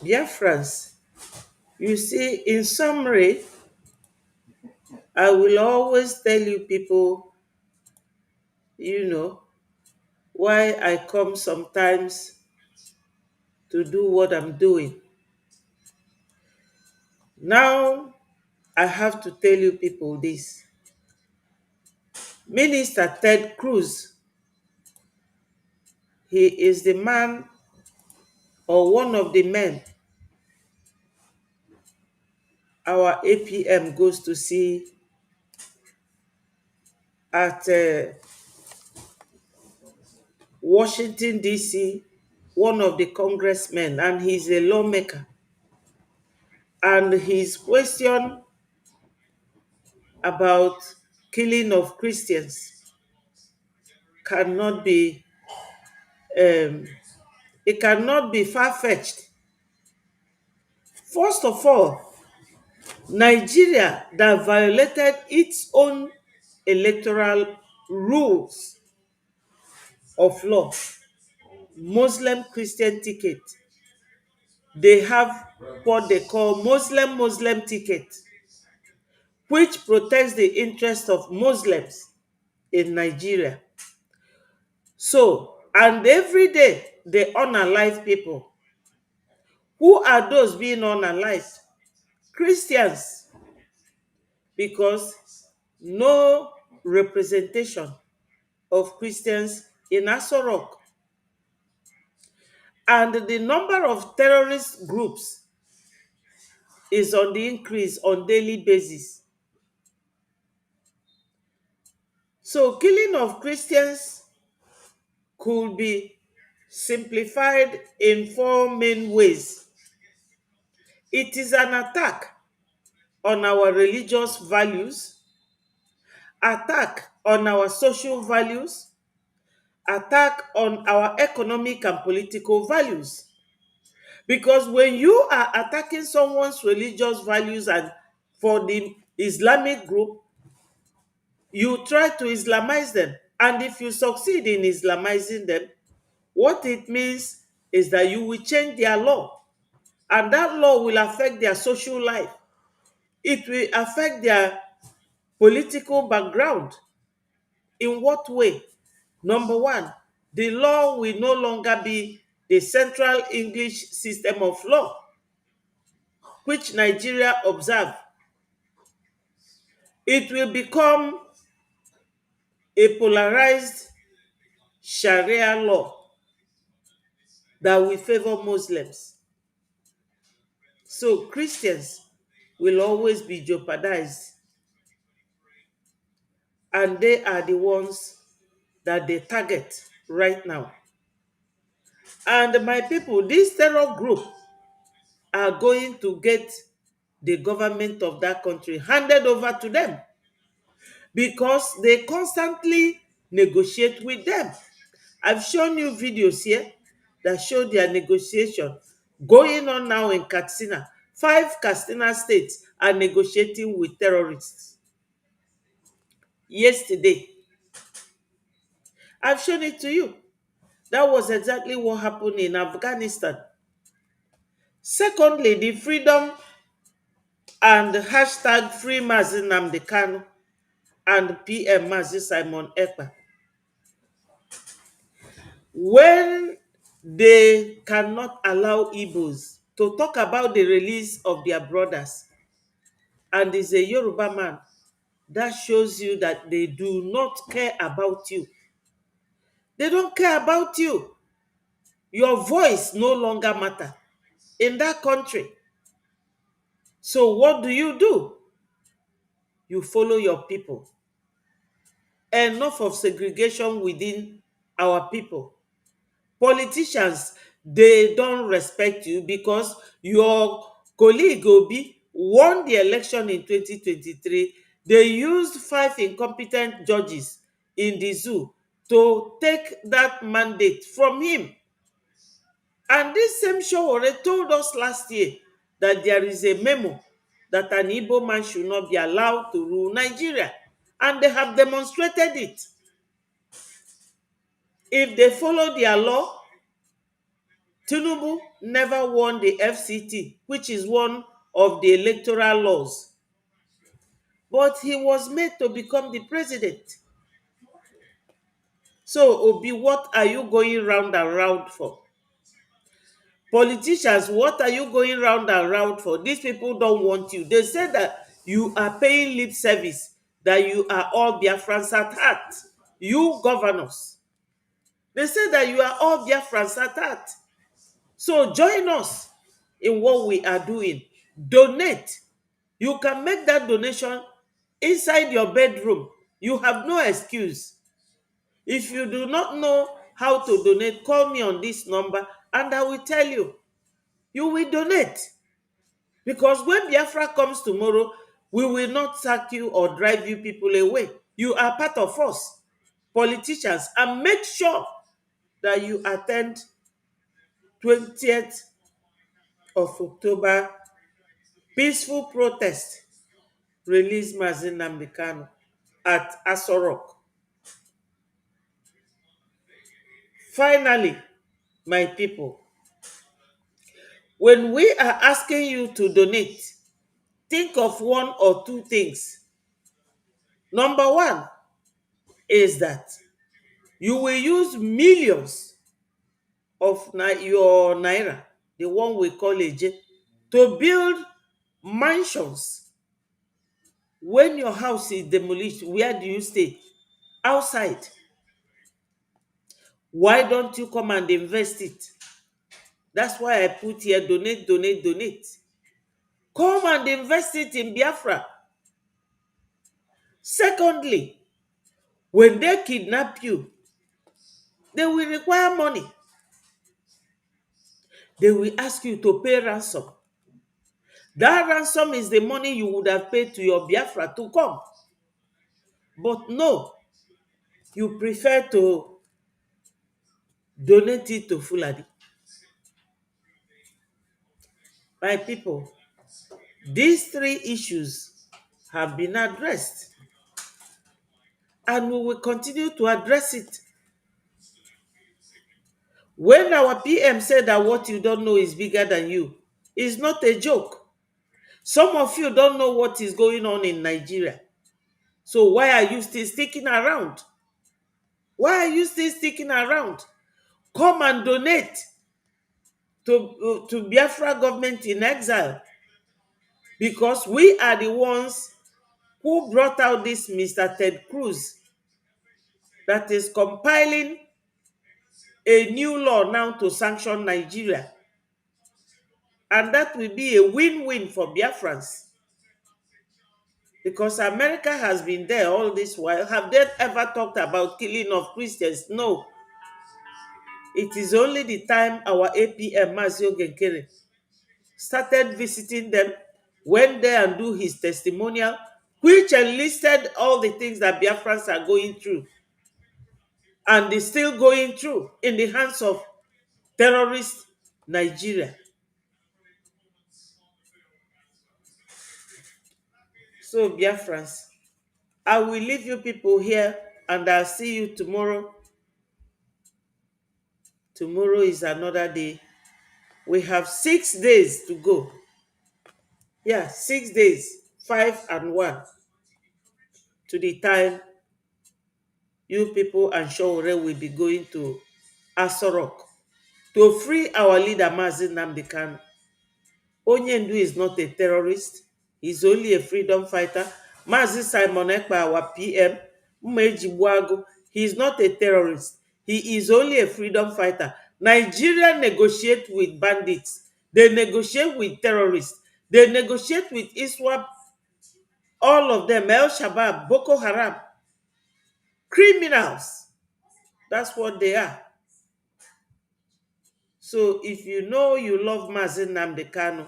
B: Biafrans, you see, in summary, I will always tell you people, why I come sometimes to do what I'm doing. Now, I have to tell you people this. Minister Ted Cruz, he is the man or one of the men our APM goes to see at Washington, D.C., one of the congressmen, and he's a lawmaker. And his question about killing of Christians cannot be, it cannot be far-fetched. First of all, Nigeria that violated its own electoral rules of law, Muslim Christian ticket, they have what they call Muslim ticket, which protects the interest of Muslims in Nigeria. So, and every day they unalive people. Who are those being unalived? Christians. Because no representation of Christians in Aso Rock. And the number of terrorist groups is on the increase on daily basis. So killing of Christians could be simplified in four main ways. It is an attack on our religious values, attack on our social values, attack on our economic and political values. Because when you are attacking someone's religious values and for the Islamic group, you try to Islamize them. And if you succeed in Islamizing them, what it means is that you will change their law. And that law will affect their social life. It will affect their political background. In what way? Number one, the law will no longer be the central English system of law, which Nigeria observe. It will become a polarized Sharia law that will favor Muslims. So Christians will always be jeopardized. And they are the ones that they target right now. And my people, this terror group are going to get the government of that country handed over to them because they constantly negotiate with them. I've shown you videos here that show their negotiation going on now in Katsina. 5 Katsina states are negotiating with terrorists. Yesterday, I've shown it to you. That was exactly what happened in Afghanistan. Secondly, the freedom and hashtag Free Mazi Nnamdi Kanu and PM Mazi Simon Ekpa. When they cannot allow Igbos to talk about the release of their brothers, and is a Yoruba man, that shows you that they do not care about you. They don't care about you. Your voice no longer matters in that country. So what do? You follow your people. Enough of segregation within our people. Politicians, they don't respect you because your colleague Obi won the election in 2023. They used 5 incompetent judges in the zoo to take that mandate from him. And this same Showore told us last year that there is a memo that an Igbo man should not be allowed to rule Nigeria. And they have demonstrated it. If they follow their law, Tinubu never won the FCT, which is one of the electoral laws. But he was made to become the president. So, Obi, what are you going round and round for? Politicians, what are you going round and round for? These people don't want you. They say that you are paying lip service, that you are all Biafrans at heart. You governors. They say that you are all Biafrans at heart. So join us in what we are doing. Donate. You can make that donation inside your bedroom. You have no excuse. If you do not know how to donate, call me on this number and I will tell you. You will donate. Because when Biafra comes tomorrow, we will not sack you or drive you people away. You are part of us, politicians, and make sure that you attend 20th of October peaceful protest, release Mazi Nnamdi Kanu at Aso Rock. Finally, my people, when we are asking you to donate, think of 1 or 2 things. Number 1 is that you will use millions of your naira, the one we call Eje, to build mansions When your house is demolished, where do you stay? Outside. Why don't you come and invest it? That's why I put here donate, donate, donate. Come and invest it in Biafra. Secondly, when they kidnap you, they will require money. They will ask you to pay ransom. That ransom is the money you would have paid to your Biafra to come. But no, you prefer to donate it to Fulani. My people, these three issues have been addressed, and we will continue to address it. When our PM said that what you don't know is bigger than you, it's not a joke. Some of you don't know what is going on in Nigeria. So why are you still sticking around? Why are you still sticking around? Come and donate to Biafra government in exile. Because we are the ones who brought out this Mr. Ted Cruz that is compiling a new law now to sanction Nigeria. And that will be a win-win for Biafrans. Because America has been there all this while. Have they ever talked about killing of Christians? No. It is only the time our APM, Mazio Genkere, started visiting them, went there and do his testimonial, which enlisted all the things that Biafrans are going through. And is still going through in the hands of terrorist Nigeria. So, Biafrans, I will leave you people here and I'll see you tomorrow. Tomorrow is another day. We have 6 days to go. Yeah, 6 days, 5 and 1 to the time you people and Shawore will be going to Asorok to free our leader Mazi Nnamdi Kanu. Onyendu is not a terrorist. He's only a freedom fighter. Mazi Simon Ekpa, our PM, Mmejibuagu, he is not a terrorist. He is only a freedom fighter. Nigeria negotiate with bandits. They negotiate with terrorists. They negotiate with ISWAP, all of them, El Shabaab, Boko Haram. Criminals. That's what they are. So if you know you love Mazi Nnamdi Kanu,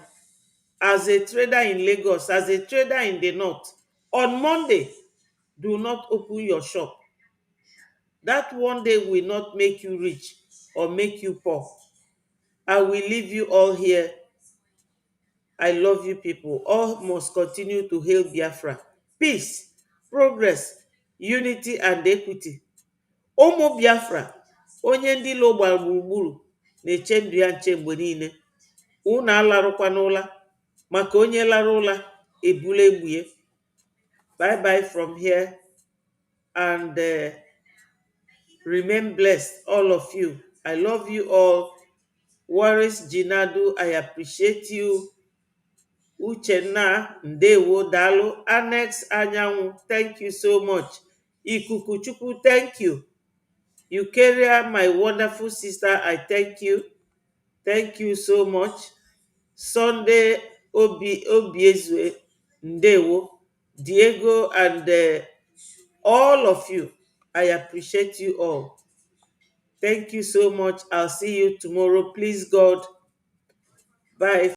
B: as a trader in Lagos, as a trader in the north, on Monday, do not open your shop. That one day will not make you rich or make you poor. I will leave you all here. I love you people. All must continue to hail Biafra. Peace, progress, unity, and equity. Ụmụ Biafra, onye ndị ilo gbara gburugburu na-eche ndụ ya nche mgbe niile. Unu alarụkwa n'ụla, maka onye lara ụla ebule egbuye. Bye bye from here, and remain blessed, all of you. I love you all. Waris Jinadu, I appreciate you. Uchenna, Ndewo, Dalu, Annex Anyanwu, thank you so much. Ikuku Chukwu, thank you. Eukaria, my wonderful sister, I thank you. Thank you so much. Sunday Obiezwe, Ndewo, Diego, and all of you. I appreciate you all. Thank you so much. I'll see you tomorrow. Please, God. Bye.